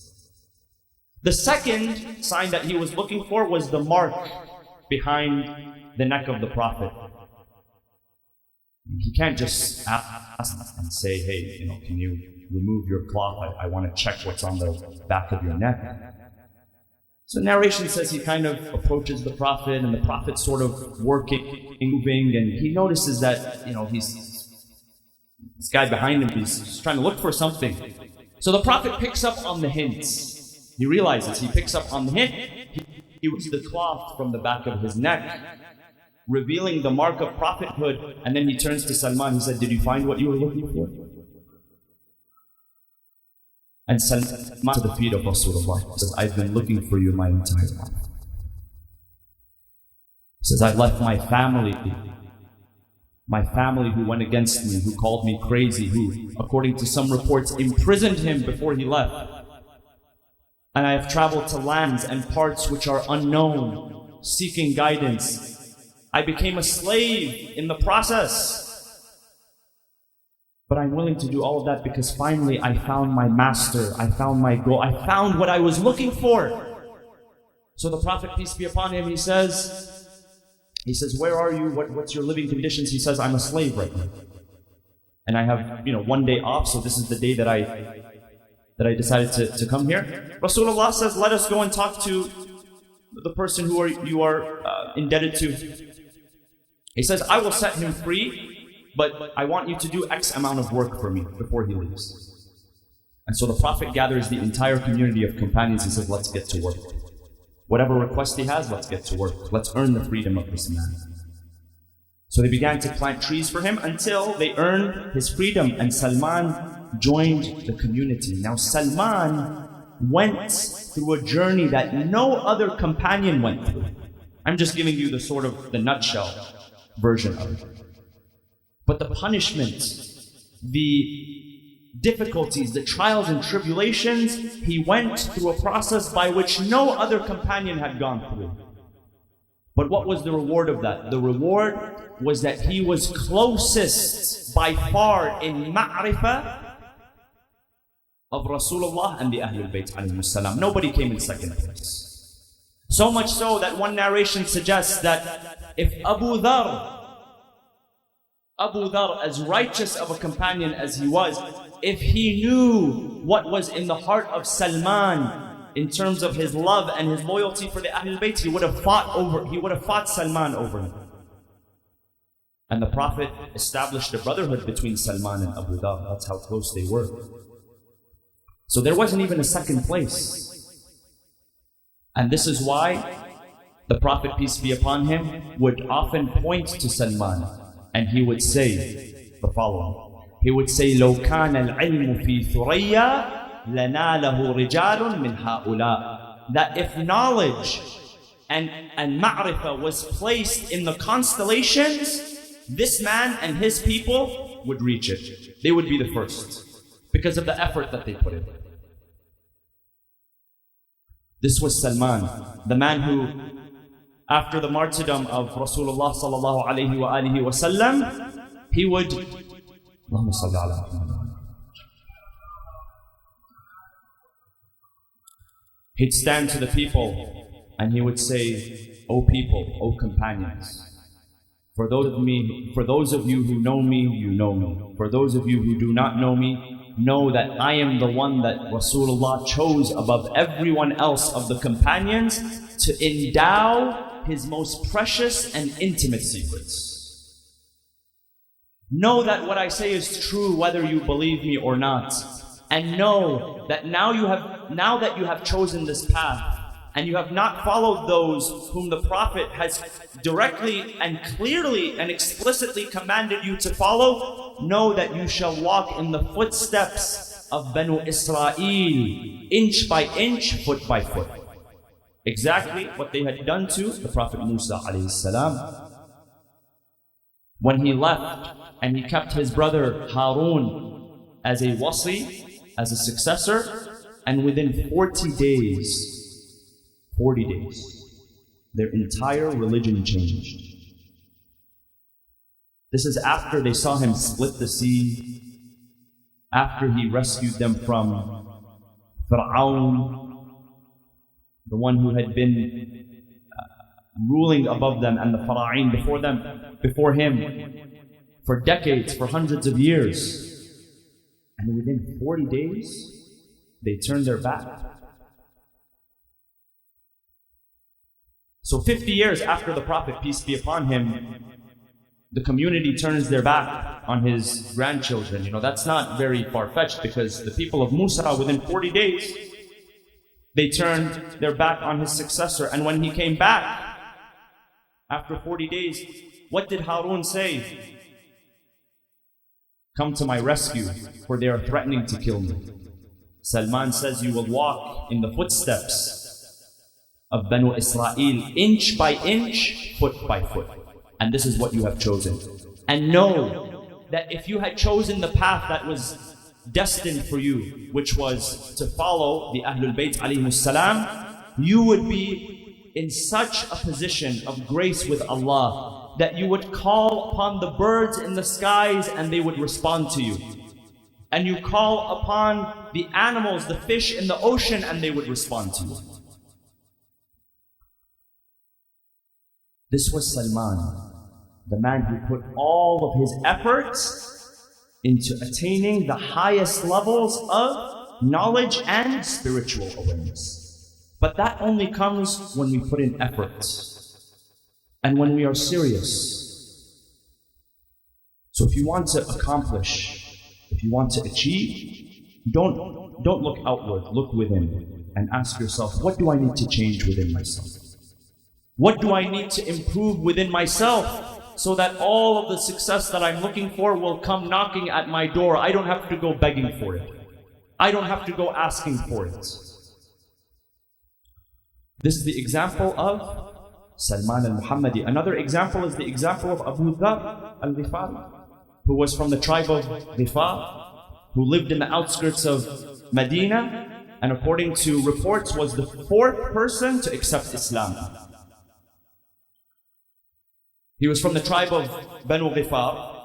The second sign that he was looking for was the mark behind the neck of the Prophet. He can't just ask and say, hey, can you remove your cloth? I want to check what's on the back of your neck. So narration says he kind of approaches the Prophet, and the Prophet's sort of working, moving, and he notices that, this guy behind him is trying to look for something. So the Prophet picks up on the hints. He realizes he picks up on the hint. He removes the cloth from the back of his neck, revealing the mark of prophethood, and then he turns to Salman. He said, did you find what you were looking for? And Salman to the feet of Rasulullah says, I've been looking for you my entire life. He says, I left my family who went against me, who called me crazy, who, according to some reports, imprisoned him before he left. And I have traveled to lands and parts which are unknown, seeking guidance. I became a slave in the process. But I'm willing to do all of that because finally I found my master, I found my goal, I found what I was looking for. So the Prophet, peace be upon him, he says, where are you? What's your living conditions? He says, I'm a slave right now. And I have, one day off, so this is the day that I decided to come here. Rasulullah says, let us go and talk to the person who you are indebted to. He says, I will set him free, but I want you to do X amount of work for me before he leaves. And so the Prophet gathers the entire community of companions and says, let's get to work. Whatever request he has, let's get to work. Let's earn the freedom of this man. So they began to plant trees for him until they earned his freedom, and Salman joined the community. Now Salman went through a journey that no other companion went through. I'm just giving you the nutshell version of it. But the punishment, the difficulties, the trials and tribulations, he went through a process by which no other companion had gone through. But what was the reward of that? The reward was that he was closest by far in ma'rifah of Rasulullah and the Ahlul Bayt alayhi salam. Nobody came in second place. So much so that one narration suggests that if Abu Dhar, as righteous of a companion as he was, if he knew what was in the heart of Salman in terms of his love and his loyalty for the Ahlul Bayt, he would have fought Salman over him. And the Prophet established a brotherhood between Salman and Abu Dhar. That's how close they were. So there wasn't even a second place. And this is why the Prophet, peace be upon him, would often point to Salman, and he would say the following. He would say, لو كان العلم في ثريا لناله رجال من هؤلاء. That if knowledge and ma'rifah was placed in the constellations, this man and his people would reach it. They would be the first because of the effort that they put in. This was Salman, the man who, after the martyrdom of Rasulullah sallallahu alayhi wa alihi wa sallam, he would, Allahumma salli ala Muhammad. He'd stand to the people and he would say, O people, O companions, for those of you who know me, you know me. For those of you who do not know me, know that I am the one that Rasulullah chose above everyone else of the companions to endow his most precious and intimate secrets. Know that what I say is true whether you believe me or not. And know that now that you have chosen this path and you have not followed those whom the Prophet has directly and clearly and explicitly commanded you to follow, know that you shall walk in the footsteps of Banu Israel, inch by inch, foot by foot. Exactly what they had done to the Prophet Musa alayhi salam. When he left and he kept his brother Harun as a wasi, as a successor, and within 40 days, their entire religion changed. This is after they saw him split the sea, after he rescued them from Fir'aun, the one who had been ruling above them, and the Fara'in before him, for decades, for hundreds of years. And within 40 days, they turned their back. So 50 years after the Prophet, peace be upon him, the community turns their back on his grandchildren. You know, that's not very far-fetched, because the people of Musa, within 40 days, they turned their back on his successor. And when he came back, after 40 days, what did Harun say? Come to my rescue, for they are threatening to kill me. Salman says, you will walk in the footsteps of Banu Israel, inch by inch, foot by foot. And this is what you have chosen. And know that if you had chosen the path that was destined for you, which was to follow the Ahlul Bayt alayhimus salam, you would be in such a position of grace with Allah that you would call upon the birds in the skies and they would respond to you. And you call upon the animals, the fish in the ocean, and they would respond to you. This was Salman, the man who put all of his efforts into attaining the highest levels of knowledge and spiritual awareness. But that only comes when we put in effort and when we are serious. So if you want to accomplish, if you want to achieve, don't look outward, look within and ask yourself, what do I need to change within myself? What do I need to improve within myself so that all of the success that I'm looking for will come knocking at my door? I don't have to go begging for it. I don't have to go asking for it. This is the example of Salman al-Muhammadi. Another example is the example of Abu Dhar al-Ghifari, who was from the tribe of Ghifar, who lived in the outskirts of Medina, and according to reports was the 4th person to accept Islam. He was from the tribe of Banu Ghifar.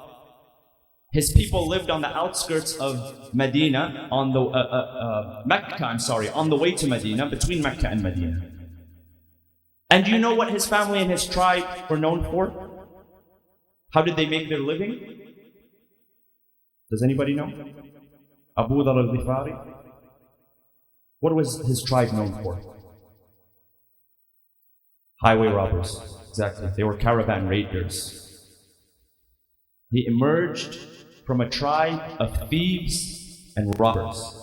His people lived on the outskirts of Medina, on the on the way to Medina, between Mecca and Medina. And do you know what his family and his tribe were known for? How did they make their living? Does anybody know? Abu Dhar al-Ghifari. What was his tribe known for? Highway robbers. Exactly. They were caravan raiders. He emerged from a tribe of thieves and robbers,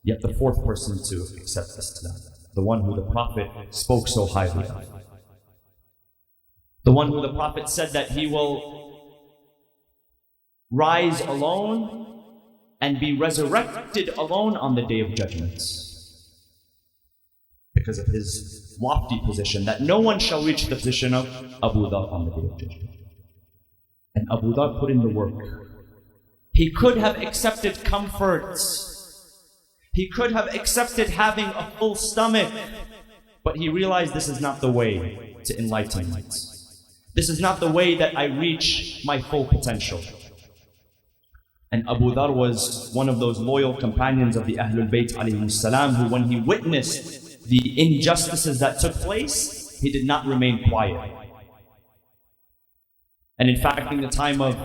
yet the 4th person to accept Islam. The one who the Prophet spoke so highly of. The one who the Prophet said that he will rise alone and be resurrected alone on the Day of Judgment. Because of his lofty position, that no one shall reach the position of Abu Dhar on the Day of Judgment. And Abu Dhar put in the work. He could have accepted comforts. He could have accepted having a full stomach, but he realized this is not the way to enlightenment. This is not the way that I reach my full potential. And Abu Dhar was one of those loyal companions of the Ahlul Bayt alayhimus salam, who when he witnessed the injustices that took place, he did not remain quiet. And in fact, in the time of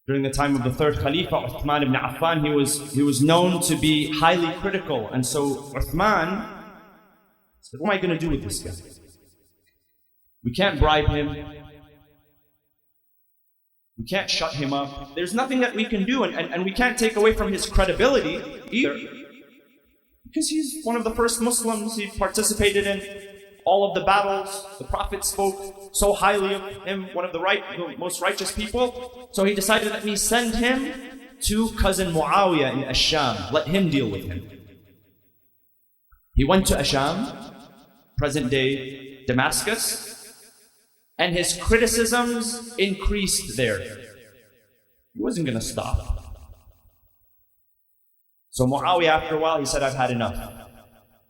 During the time of the third Khalifa, Uthman ibn Affan, he was known to be highly critical. And so Uthman said, what am I going to do with this guy? We can't bribe him. We can't shut him up. There's nothing that we can do, and we can't take away from his credibility either. Because he's one of the first Muslims. He participated in all of the battles. The Prophet spoke so highly of him, one of the most righteous people. So he decided, let me send him to cousin Muawiyah in Ash-Sham. Let him deal with him. He went to Ash-Sham, present-day Damascus, and his criticisms increased there. He wasn't going to stop. So Muawiyah, after a while, he said, I've had enough.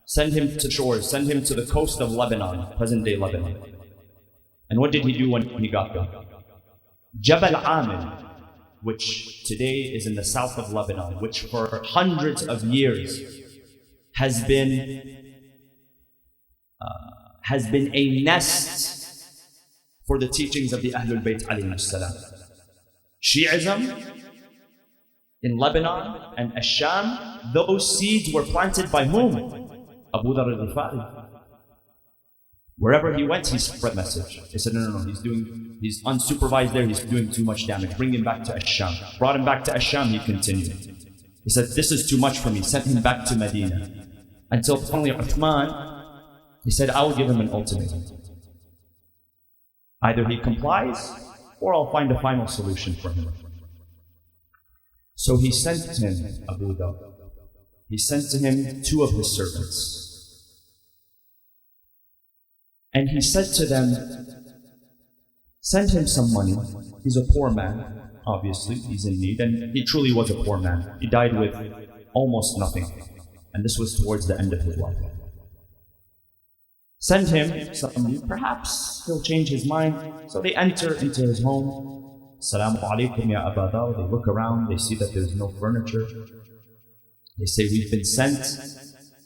Send him to shores, send him to the coast of Lebanon, present-day Lebanon. And what did he do when he got there? Jabal Amil, which today is in the south of Lebanon, which for hundreds of years has been a nest for the teachings of the Ahlul Bayt alayhi salam. Shi'ism in Lebanon and Ash-Sham, those seeds were planted by whom? Abu Dharr al-Ghifari. Wherever he went, he spread message. He said, no, he's unsupervised there, he's doing too much damage. Bring him back to Ash-Sham. Brought him back to Ash-Sham, he continued. He said, this is too much for me. Sent him back to Medina. Until finally Uthman, he said, I will give him an ultimatum. Either he complies, or I'll find a final solution for him. So he sent him Abu Dharr. He sent to him 2 of his servants. And he said to them, send him some money. He's a poor man, obviously, he's in need, and he truly was a poor man. He died with almost nothing. And this was towards the end of his life. Send him something, perhaps he'll change his mind. So they enter into his home. Assalamu alaikum ya Aba Dharr. They look around, they see that there's no furniture. They say, we've been sent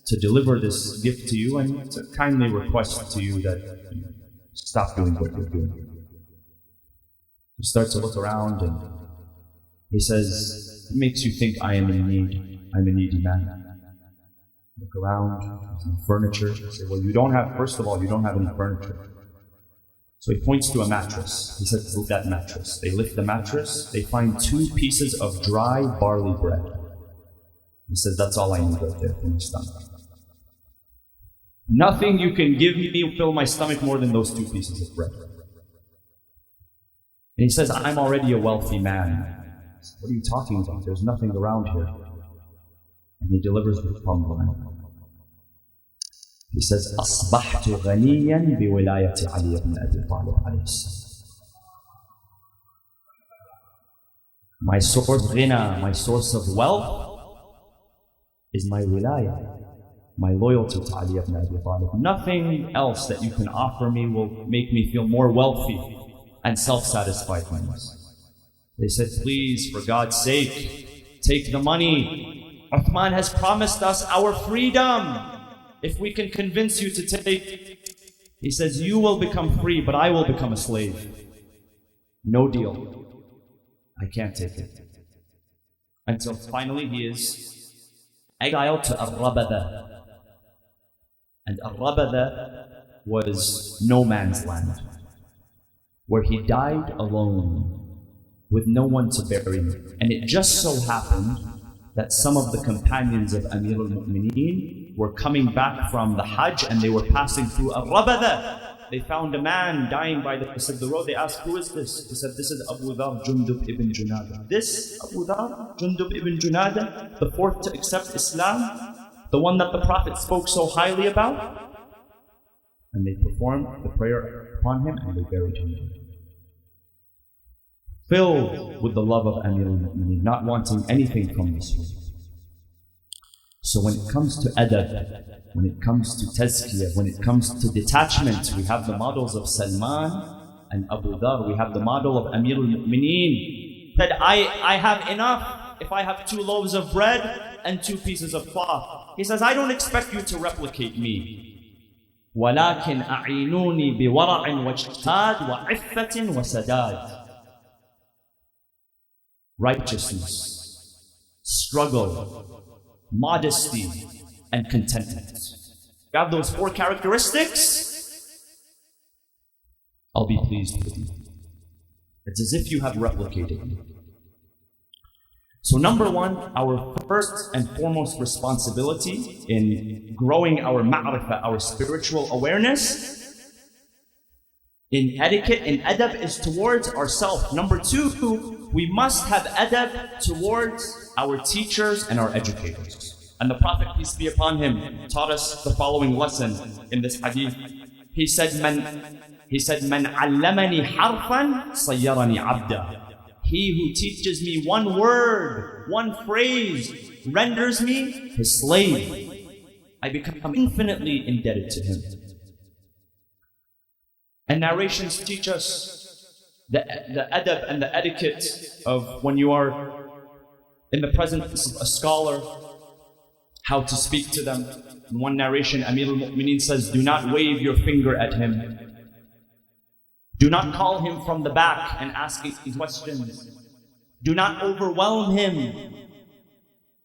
to deliver this gift to you and to kindly request to you that you stop doing what you're doing. He starts to look around and he says, it makes you think I am in need. I'm a needy man. Look around, there's no furniture. They say, well, first of all, you don't have any furniture. So he points to a mattress. He says, look at that mattress. They lift the mattress. They find 2 pieces of dry barley bread. He says, that's all I need right there for my stomach. Nothing you can give me will fill my stomach more than those 2 pieces of bread. And he says, I'm already a wealthy man. Says, what are you talking about? There's nothing around here. And he delivers the pomegranate. He says, أصبحت غنيا بولاية علي بن أبي طالب عليه السلام. My source, ghina, my source of wealth is my wilayah, my loyalty to Ali ibn Abi Talib. Nothing else that you can offer me will make me feel more wealthy and self-satisfied than this. They said, please, for God's sake, take the money. Uthman has promised us our freedom. If we can convince you to take, he says, you will become free, but I will become a slave. No deal. I can't take it. Until finally he is exiled to Ar-Rabada. And Ar-Rabada was no man's land, where he died alone, with no one to bury him. And it just so happened that some of the companions of Amir al-Mu'mineen were coming back from the Hajj and they were passing through Ar-Rabada. They found a man dying by the side of the road. They asked, who is this? He said, this is Abu Dharr Jundub ibn Junada. This Abu Dharr Jundub ibn Junada, the 4th to accept Islam, the one that the Prophet spoke so highly about. And they performed the prayer upon him and they buried him. Filled with the love of Amir al-Mu'mineen, not wanting anything from this world. So when it comes to adab, when it comes to tazkiyah, when it comes to detachment, we have the models of Salman and Abu Dharr. We have the model of Amir al-Mu'mineen. That I have enough if I have 2 loaves of bread and 2 pieces of cloth. He says, I don't expect you to replicate me. وَلَكِنْ أَعِينُونِي بِوَرَعٍ وَاجْتِهَادٍ وَعِفَّةٍ وَسَدَادٍ. righteousness, struggle, modesty, and contentment. You have those 4 characteristics, I'll be pleased with you. It's as if you have replicated me. So number 1, our first and foremost responsibility in growing our ma'rifah, our spiritual awareness, in etiquette, in adab, is towards ourselves. Number 2, we must have adab towards our teachers and our educators. And the Prophet, peace be upon him, taught us the following lesson in this hadith. He said, Man allamani harfan sayyarani abda. He who teaches me one word, one phrase, renders me his slave. I become infinitely indebted to him. And narrations teach us the adab and the etiquette of when you are in the presence of a scholar, how to speak to them. In one narration, Amir al-Mu'mineen says, do not wave your finger at him. Do not call him from the back and ask him questions. Do not overwhelm him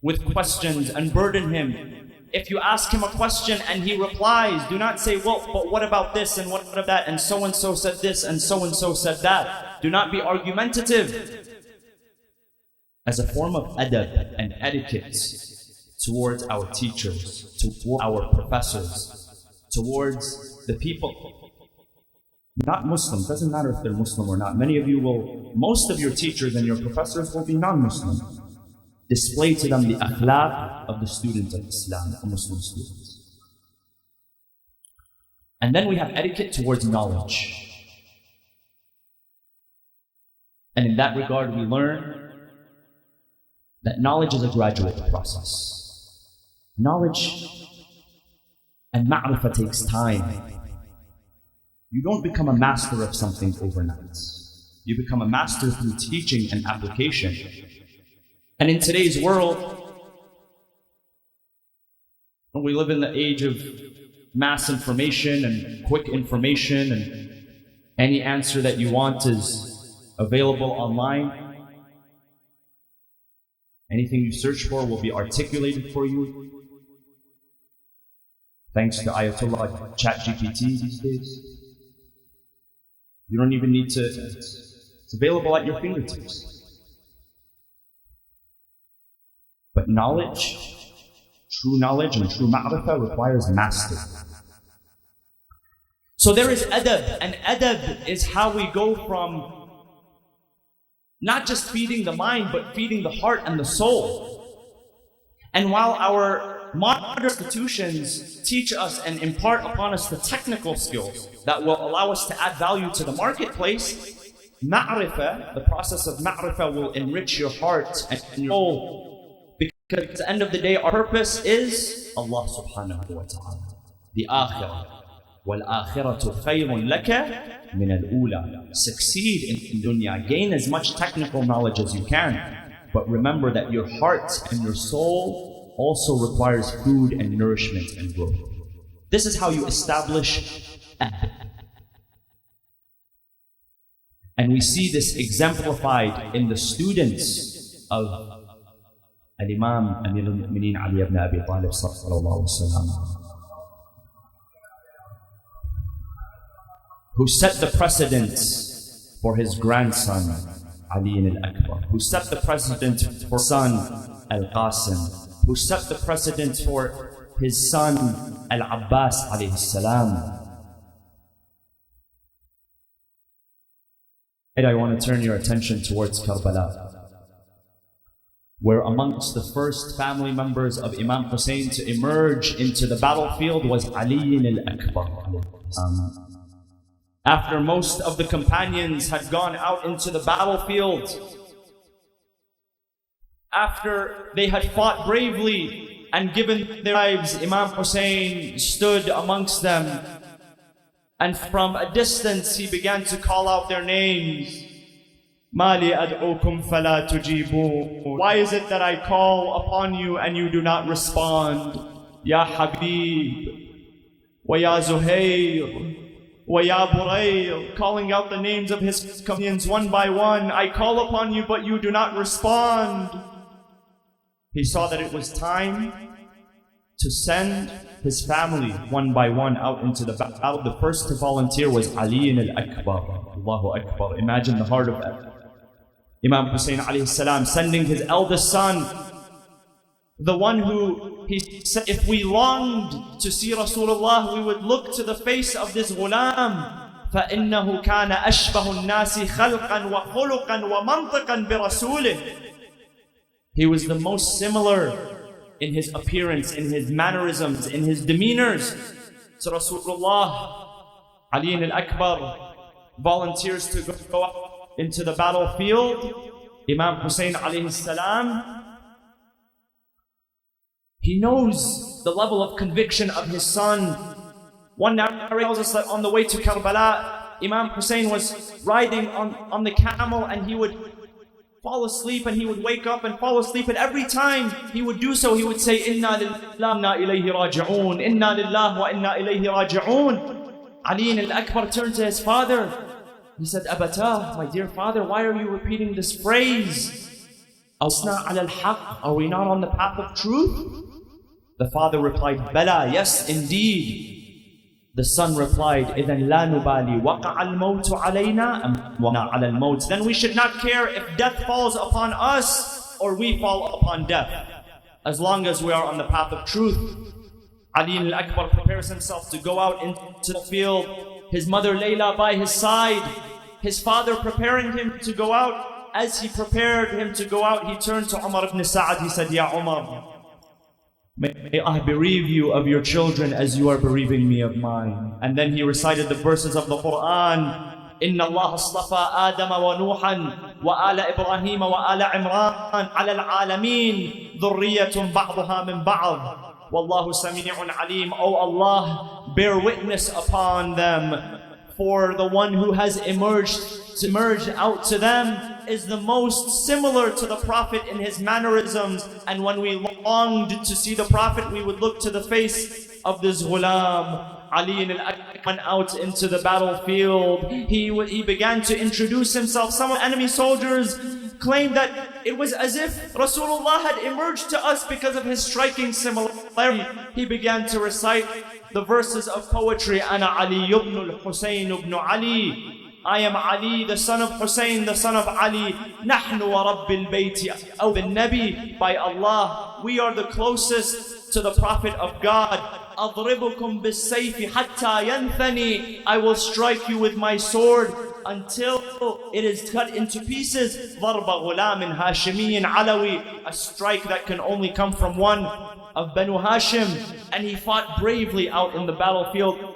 with questions and burden him. If you ask him a question and he replies, do not say, well, but what about this and what about that, and so said this and so said that. Do not be argumentative. As a form of adab and etiquette towards our teachers, towards our professors, towards the people, not Muslim, doesn't matter if they're Muslim or not. Many of you will, most of your teachers and your professors will be non-Muslim. Display to them the akhlaq of the student of Islam, the Muslim students. And then we have etiquette towards knowledge. And in that regard, we learn that knowledge is a graduate process. Knowledge and ma'rifah takes time. You don't become a master of something overnight. You become a master through teaching and application. And in today's world, when we live in the age of mass information and quick information, and any answer that you want is available online, anything you search for will be articulated for you. Thanks to Ayatollah ChatGPT these days. You don't even need to, it's available at your fingertips. But knowledge, true knowledge and true ma'rifah requires mastery. So there is adab, and adab is how we go from not just feeding the mind, but feeding the heart and the soul. And while our modern institutions teach us and impart upon us the technical skills that will allow us to add value to the marketplace, ma'rifah, the process of ma'rifah, will enrich your heart and your soul. Because at the end of the day, our purpose is Allah subhanahu wa ta'ala. The akhirah. وَالْآخِرَةُ خَيْرٌ لَكَ مِنَ الْأُولَى. Succeed in dunya. Gain as much technical knowledge as you can. But remember that your heart and your soul also requires food and nourishment and growth. This is how you establish adab. And we see this exemplified in the students of Al-Imam Amir al-Mu'mineen Ali ibn Abi Talib sallallahu alaihi wasallam, who set the precedence for his grandson Ali al-Akbar, who set the precedent for son Al-Qasim, who set the precedent for his son Al-Abbas alayhi salam. And I want to turn your attention towards Karbala, where amongst the first family members of Imam Hussein to emerge into the battlefield was Ali al-Akbar. After most of the companions had gone out into the battlefield, after they had fought bravely and given their lives, Imam Hussein stood amongst them, and from a distance he began to call out their names. Mali ad'ukum fala tujibu. Why is it that I call upon you and you do not respond? Ya Habib, wa ya Zuhair, وَيَا بُرَيْض, calling out the names of his companions one by one. I call upon you, but you do not respond. He saw that it was time to send his family one by one out into the battle. The first to volunteer was Ali al-Akbar. Allahu Akbar. Imagine the heart of that. Imam Hussein alayhi salam sending his eldest son, the one who he said, if we longed to see Rasulullah, we would look to the face of this ghulam. فَإِنَّهُ كَانَ أَشْبَهُ النَّاسِ خَلْقًا وَخُلُقًا وَمَنْطِقًا بِرَسُولِهِ. He was the most similar in his appearance, in his mannerisms, in his demeanors. So Rasulullah, Ali al-Akbar, volunteers to go up into the battlefield. Imam Hussein alayhi salam, he knows the level of conviction of his son. One narrator tells us that on the way to Karbala, Imam Hussein was riding on the camel, and he would fall asleep and he would wake up and fall asleep, and every time he would do so, he would say, Inna lillahi wa inna ilayhi raji'un, Inna lillahi wa inna ilayhi raji'un. Ali al-Akbar turned to his father. He said, Abata, my dear father, why are you repeating this phrase? Asna ala al-haq, are we not on the path of truth? The father replied, Bala, yes indeed. The son replied, إِذَنْ لَا نُبَالِي وَقَعَ الْمَوْتُ عَلَيْنَا أَمْ وَنَا عَلَى الْمَوْتِ. Then we should not care if death falls upon us or we fall upon death, as long as we are on the path of truth. Ali al-Akbar prepares himself to go out into the field. His mother Layla by his side. His father preparing him to go out. As he prepared him to go out, he turned to Umar ibn Sa'ad. He said, Ya Umar, may I bereave you of your children as you are bereaving me of mine. And then he recited the verses of the Quran. إِنَّ اللَّهَ اصْطَفَى آدَمَ وَنُوحًا وَآلَ إِبْرَاهِيمَ وَآلَ عِمْرَانَ عَلَى الْعَالَمِينَ ذُرِّيَّةٌ بَعْضُهَا مِنْ بَعْضٍ وَاللَّهُ سَمِيعٌ عَلِيمٌ. O Allah, bear witness upon them, for the one who has emerged out to them is the most similar to the Prophet in his mannerisms. And when we longed to see the Prophet, we would look to the face of this ghulam. Ali al-Akbar went out into the battlefield. He began to introduce himself. Some enemy soldiers claimed that it was as if Rasulullah had emerged to us because of his striking similarity. He began to recite the verses of poetry. Ana Ali ibn al-Husayn ibn Ali. I am Ali, the son of Hussein, the son of Ali. Nahnu wa Rabbil Bayti aw bin Nabi. By Allah, we are the closest to the Prophet of God. أضربكم بالسيف حتى ينثني. I will strike you with my sword until it is cut into pieces. ضرب Ghulam Hashmi Alvi. A strike that can only come from one of Banu Hashim. And he fought bravely out in the battlefield.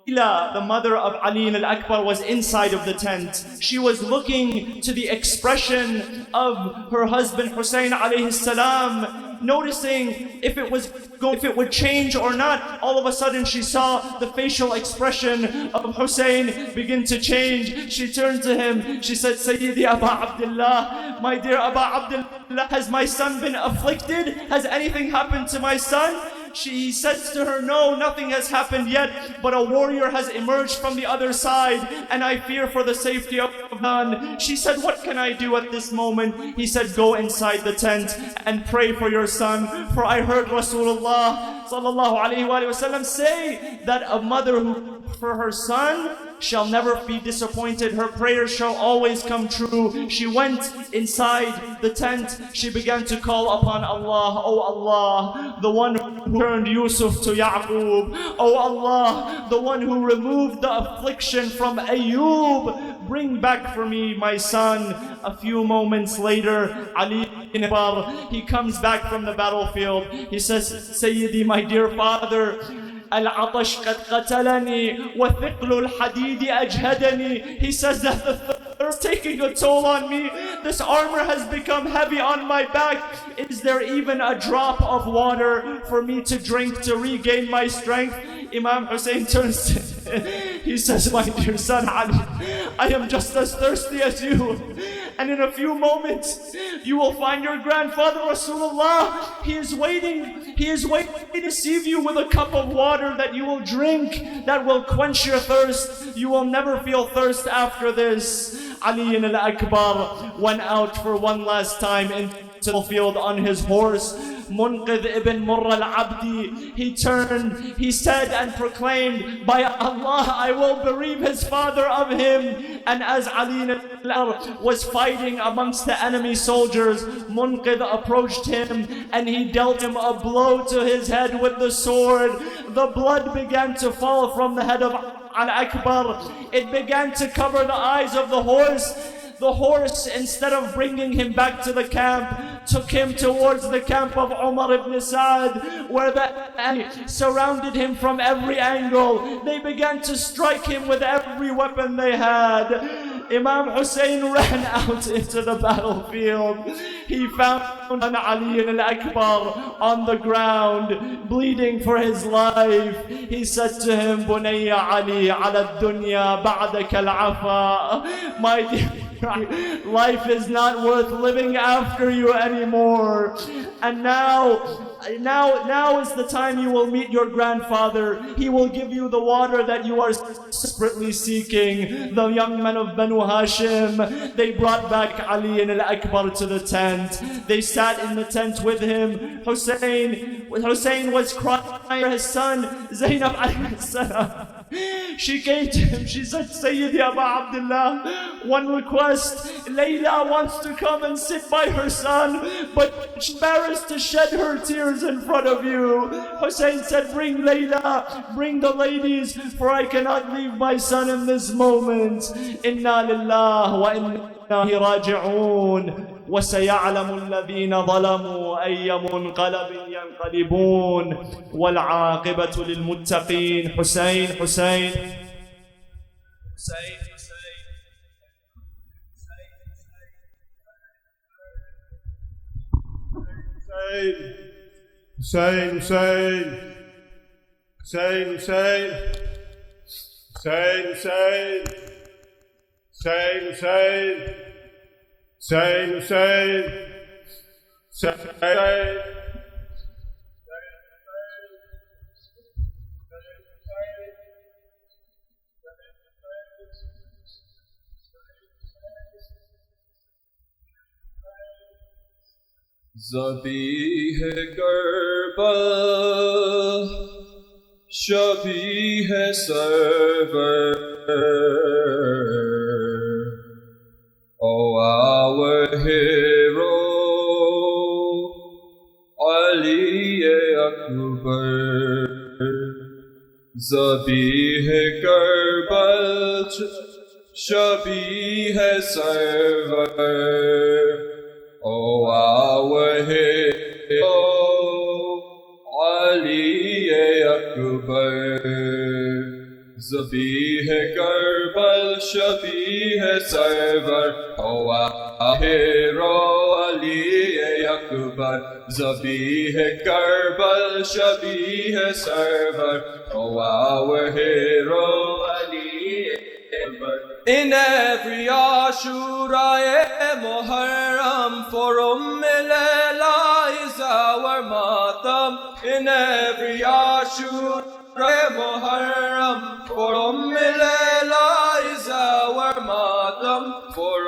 The mother of Ali al-Akbar was inside of the tent. She was looking to the expression of her husband Hussein alayhi salam, noticing if it would change or not. All of a sudden she saw the facial expression of Hussein begin to change. She turned to him. She said, Sayyidi Aba Abdullah, my dear Aba Abdullah, has my son been afflicted? Has anything happened to my son? She says to her, no, nothing has happened yet, but a warrior has emerged from the other side, and I fear for the safety of none. She said, what can I do at this moment? He said, go inside the tent and pray for your son, for I heard Rasulullah sallallahu alaihi wasallam say that a mother who for her son shall never be disappointed. Her prayers shall always come true. She went inside the tent. She began to call upon Allah. Oh Allah, the one who turned Yusuf to Ya'qub. Oh Allah, the one who removed the affliction from Ayub. Bring back for me my son. A few moments later, Ali ibn Akbar, he comes back from the battlefield. He says, Sayyidi, my dear father, العطش قد قتلني وثقل الحديد أجهدني. He says that the thirst is taking a toll on me. This armor has become heavy on my back. Is there even a drop of water for me to drink to regain my strength? Imam Hussein turns to He says, my dear son Ali, I am just as thirsty as you. And in a few moments, you will find your grandfather Rasulullah. He is waiting to receive you with a cup of water that you will drink, that will quench your thirst. You will never feel thirst after this. Ali al-Akbar went out for one last time into the field on his horse. Munqidh ibn Murra al-Abdi, he turned, he said and proclaimed, by Allah, I will bereave his father of him. And as Ali was fighting amongst the enemy soldiers, Munqidh approached him and he dealt him a blow to his head with the sword. The blood began to fall from the head of Al-Akbar. It began to cover the eyes of the horse. The horse, instead of bringing him back to the camp, took him towards the camp of Umar ibn Sa'd, where the enemy surrounded him from every angle. They began to strike him with every weapon they had. Imam Hussein ran out into the battlefield. He found Ali al-Akbar on the ground, bleeding for his life. He said to him, Bunayya Ali ala dunya ba'daka al-afa. My dear, life is not worth living after you anymore. And now is the time you will meet your grandfather. He will give you the water that you are desperately seeking. The young men of Banu Hashim, they brought back Ali al-Akbar to the tent. They sat in the tent with him. Hussein was crying for his son, Zainab alayhi salam. She came to him, she said, Sayyidi Abu Abdullah, one request, Layla wants to come and sit by her son, but she's embarrassed to shed her tears in front of you. Hussein said, bring Layla, bring the ladies, for I cannot leave my son in this moment. Inna lillah wa inna ilaihi raji'un. وسيعلم الذين ظلموا أي منقلب ينقلبون والعاقبة للمتقين. حسين حسين حسين Hussein, Hussein, Hussein, Hussein, Hussein, Hussein, Hussein, Hussein, Hussein, Hussein, Hussein. ज़बीह करबल शबीह सरवर. Oh, our hero, Ali Akbar. Zabih Karbal, Shabih Sarwar. Oh, our hero, Ali Akbar. Zabih Karbal, Shabih Sarwar. Oh, our hero, Ali Akbar. Zabih Karbal, Shabih Sarwar. Oh, our hero, Ali Akbar. In every Ashura Muharram, for Layla is our matam. In every Ashura Muharram, for Layla is our matam. For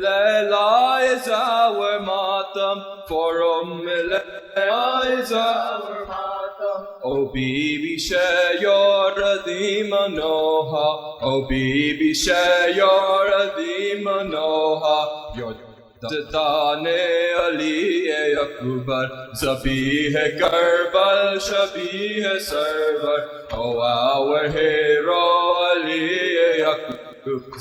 Layla is our matam. For Layla is our matam. Oh, Bibi, share your Radim Manoha. Oh, Bibi, share your Radim Manoha. Your Dane Ali Akbar. Zabih Karbal, Shabih Sarwar. Oh, our hero Ali Akbar.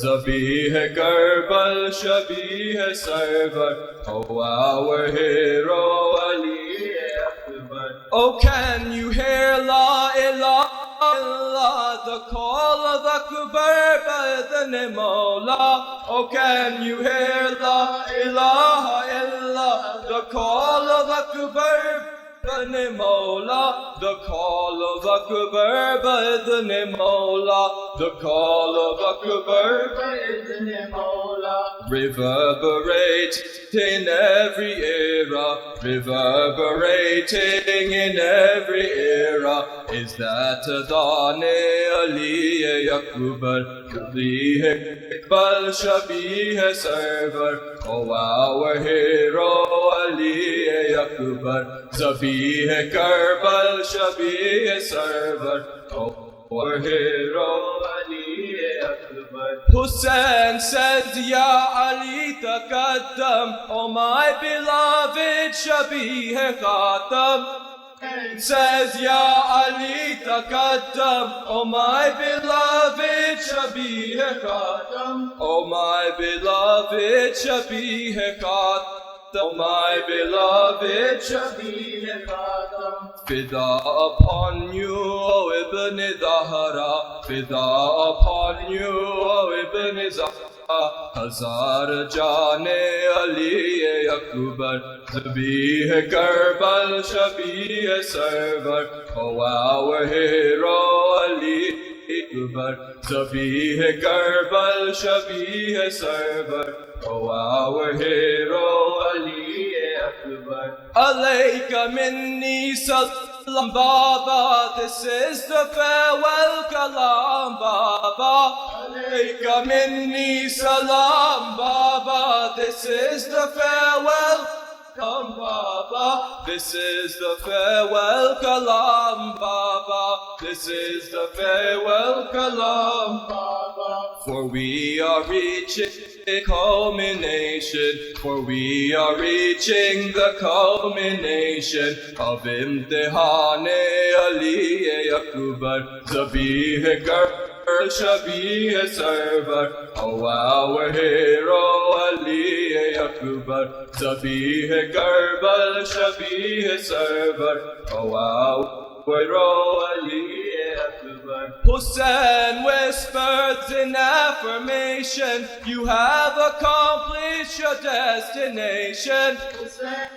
Zabih Karbal, Shabih Sarwar. Oh, our hero Ali Akbar. Oh, can you hear La ilaha illallah, the call of Akbar by the name Mawla? Oh, can you hear La ilaha illallah, the call of Akbar Mawla, the call of Akbar, Badne Mawla, the call of Akbar, Badne Mawla. Reverberate in every era, reverberating in every era, is that Adane Ali Akbar, Kabih Iqbal Shabih Server, oh our hero Ali Akbar, Zabih Karbal Shabih Server, oh our hero Ali Akbar. Hussein said, Ya Ali taqaddam, oh my beloved Shabih Khatam. Says, Ya Ali taqaddam, oh my beloved Shabih Khatam, oh my beloved Shabih Khatam, oh my beloved Shabih Khatam. Fida upon you, O Ibn Zahra, Fida upon you, O Ibn Zahra. Hazar Jane Ali Akbar, Zabih Karbal Shabih Server, oh our hero Ali Akbar, Zabih Karbal Shabih Server, oh our hero Ali Akbar. Alayka minni salam Baba, this is the farewell kalam Baba. Alayka minni salam Baba, this is the farewell kalam Baba. This is the farewell kalam Baba. This is the farewell kalam Baba. For we are reaching the culmination, for we are reaching the culmination of Imtihane Ali Akbar, Zabih Karbal Shabih Server, oh our hero Ali Akbar, Zabih Karbal Shabih Server, oh our hero Ali Akbar. Hussein whispers in affirmation, you have accomplished your destination. Hussein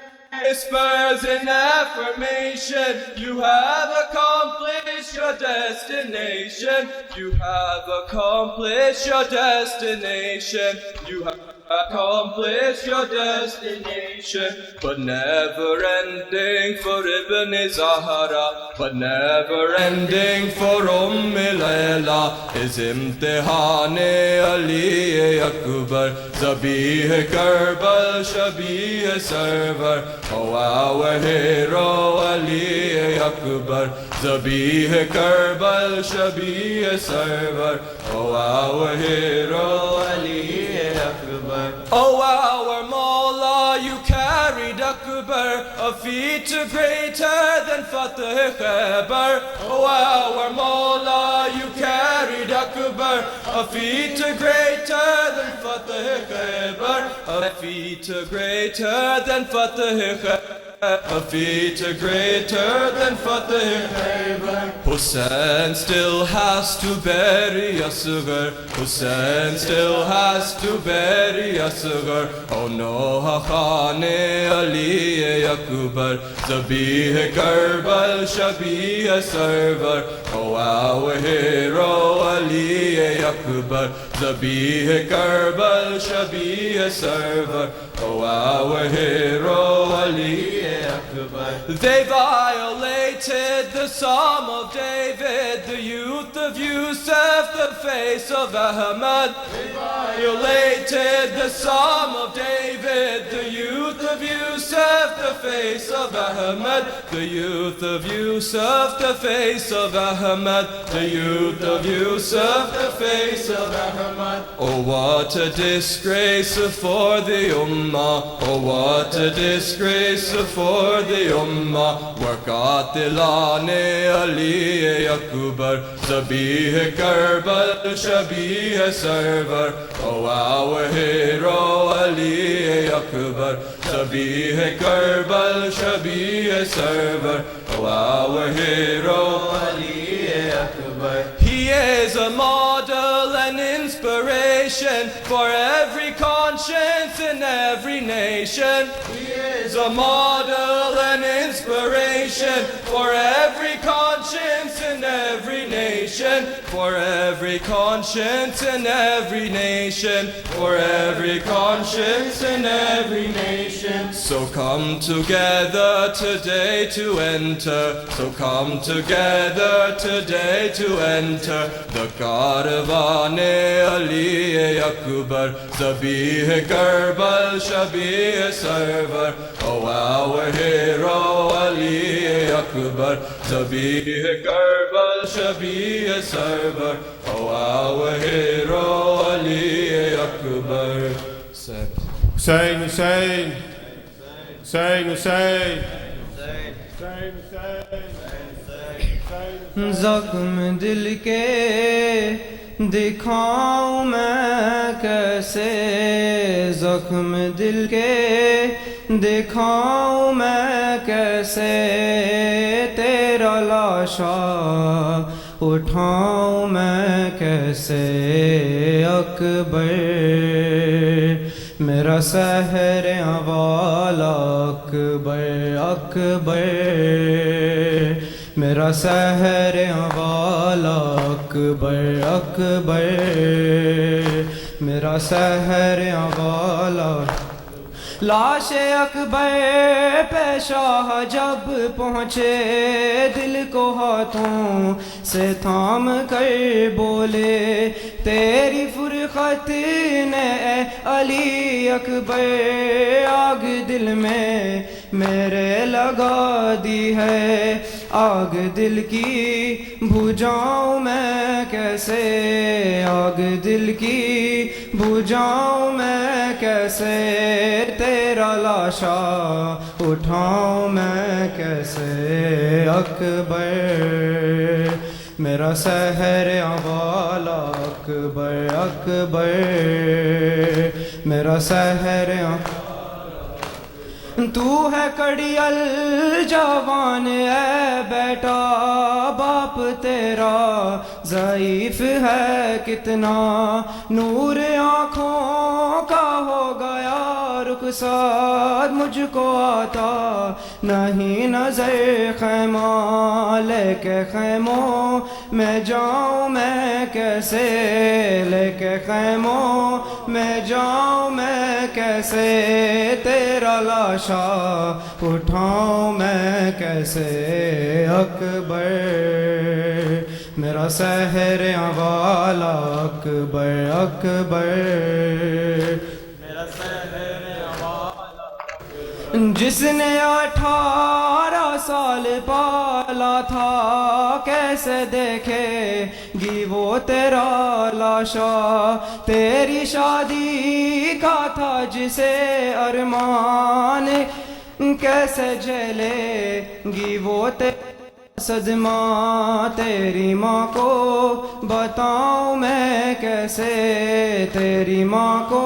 whispers in affirmation, you have accomplished your destination. You have accomplished your destination. You have accomplished your destination. But never ending for Ibn Zahra, but never ending for Layla is Imtihane Ali Akbar, Zabih Karbal Shabih Server, oh our hero Ali Akbar, Zabih Karbal Shabih Server, oh our hero Ali Akbar. Oh our Mawla, you carried Akbar a feat greater than Fateh Khaybar. Oh our Mawla, you carried Akbar a feat greater than Fateh Khaybar, a feat greater than Fateh Khaybar, a feat greater than Fateh Khaybar. Hussein still has to bury Asghar, Hussein still has to bury Asghar. Oh no, Khane Ali Akbar, Zabih Karbal Shabih Server, oh our hero Ali Akbar, Zabih Karbal Shabih Server, oh our hero Ali Akbar. They violated the Psalm of David, the youth of Yusuf, the face of Ahmad. They violated the Psalm of David, the youth of Yusuf, the face of Ahmad. The youth of Yusuf, the face of Ahmad. The youth of Yusuf, the face of Ahmad. Oh what a disgrace for the Ummah, oh what a disgrace for the Ummah. Waqatilane Ali Akbar, Zabih Karbal Shabih Server, oh our hero Ali Akbar, Zabih Karbal Shabih Server, oh our hero Ali Akbar. He is a model and inspiration for every conscious conscience in every nation. He is a model and inspiration for every conscience in every nation. For every conscience in every nation. For every conscience in every nation. So come together today to enter. So come together today to enter the Karavan Ali Akbar, Zabih Karbal Shabih Sarwar. Oh, our hero Ali Akbar, Zabih Karbal Shabih Sarwar. Oh, our hero Ali Akbar. Hussein, Hussein, Hussein, Hussein. زخم دل کے دکھاؤں میں کیسے زخم دل کے دکھاؤں میں کیسے تیرا لاشا اٹھاؤں میں کیسے اکبر میرا سحر والا اکبر اکبر میرا سحر والا اکبر اکبر میرا سحر والا لاش اکبر پہ شاہ جب پہنچے دل کو ہاتھوں سے تھام کر بولے تیری فرقت نے اے علی اکبر آگ دل میں میرے لگا دی ہے آگ دل کی بجھاؤں میں کیسے آگ دل کی بجھاؤں میں کیسے تیرا لاشا اٹھاؤں میں کیسے اکبر میرا سحر والا اکبر اکبر میرا سحر تو ہے کڑیل جوان اے بیٹا باپ تیرا ضعیف ہے کتنا نور آنکھوں کا ہو گیا رخسار مجھ کو آتا نہیں نظر خیمہ لے کے خیموں میں جاؤں میں کیسے لے کے خیموں میں جاؤں میں کیسے تیرا لاشا اٹھاؤں میں کیسے اکبر میرا سحر والا اکبر اکبر میرا سحر والا جس نے 18 سال پالا تھا کیسے دیکھے گی وہ تیرا لاشا تیری شادی کا تھا جسے ارمان کیسے جھیلے گی وہ صدمہ تیری ماں کو بتاؤں میں کیسے تیری ماں کو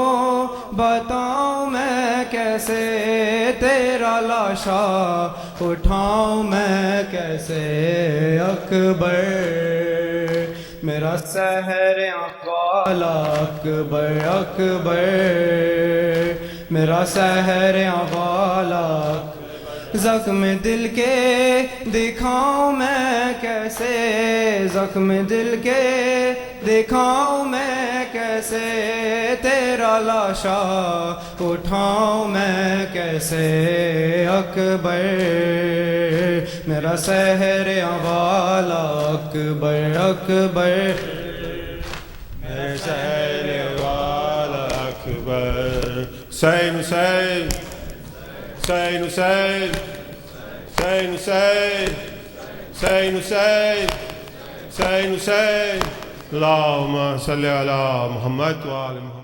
بتاؤں میں کیسے تیرا لاشا اٹھاؤں میں کیسے اکبر میرا سحر والا اکبر اکبر میرا سحر والا زخم دل کے دکھاؤں میں کیسے زخم دل کے دکھاؤں میں کیسے تیرا لاشا اٹھاؤں میں کیسے اکبر میرا سحر والا اکبر اکبر میرا سحر والا اکبر حسین حسین حسین حسین حسین حسین حسین حسین حسین حسین اللہم صلی علی محمد وآل محمد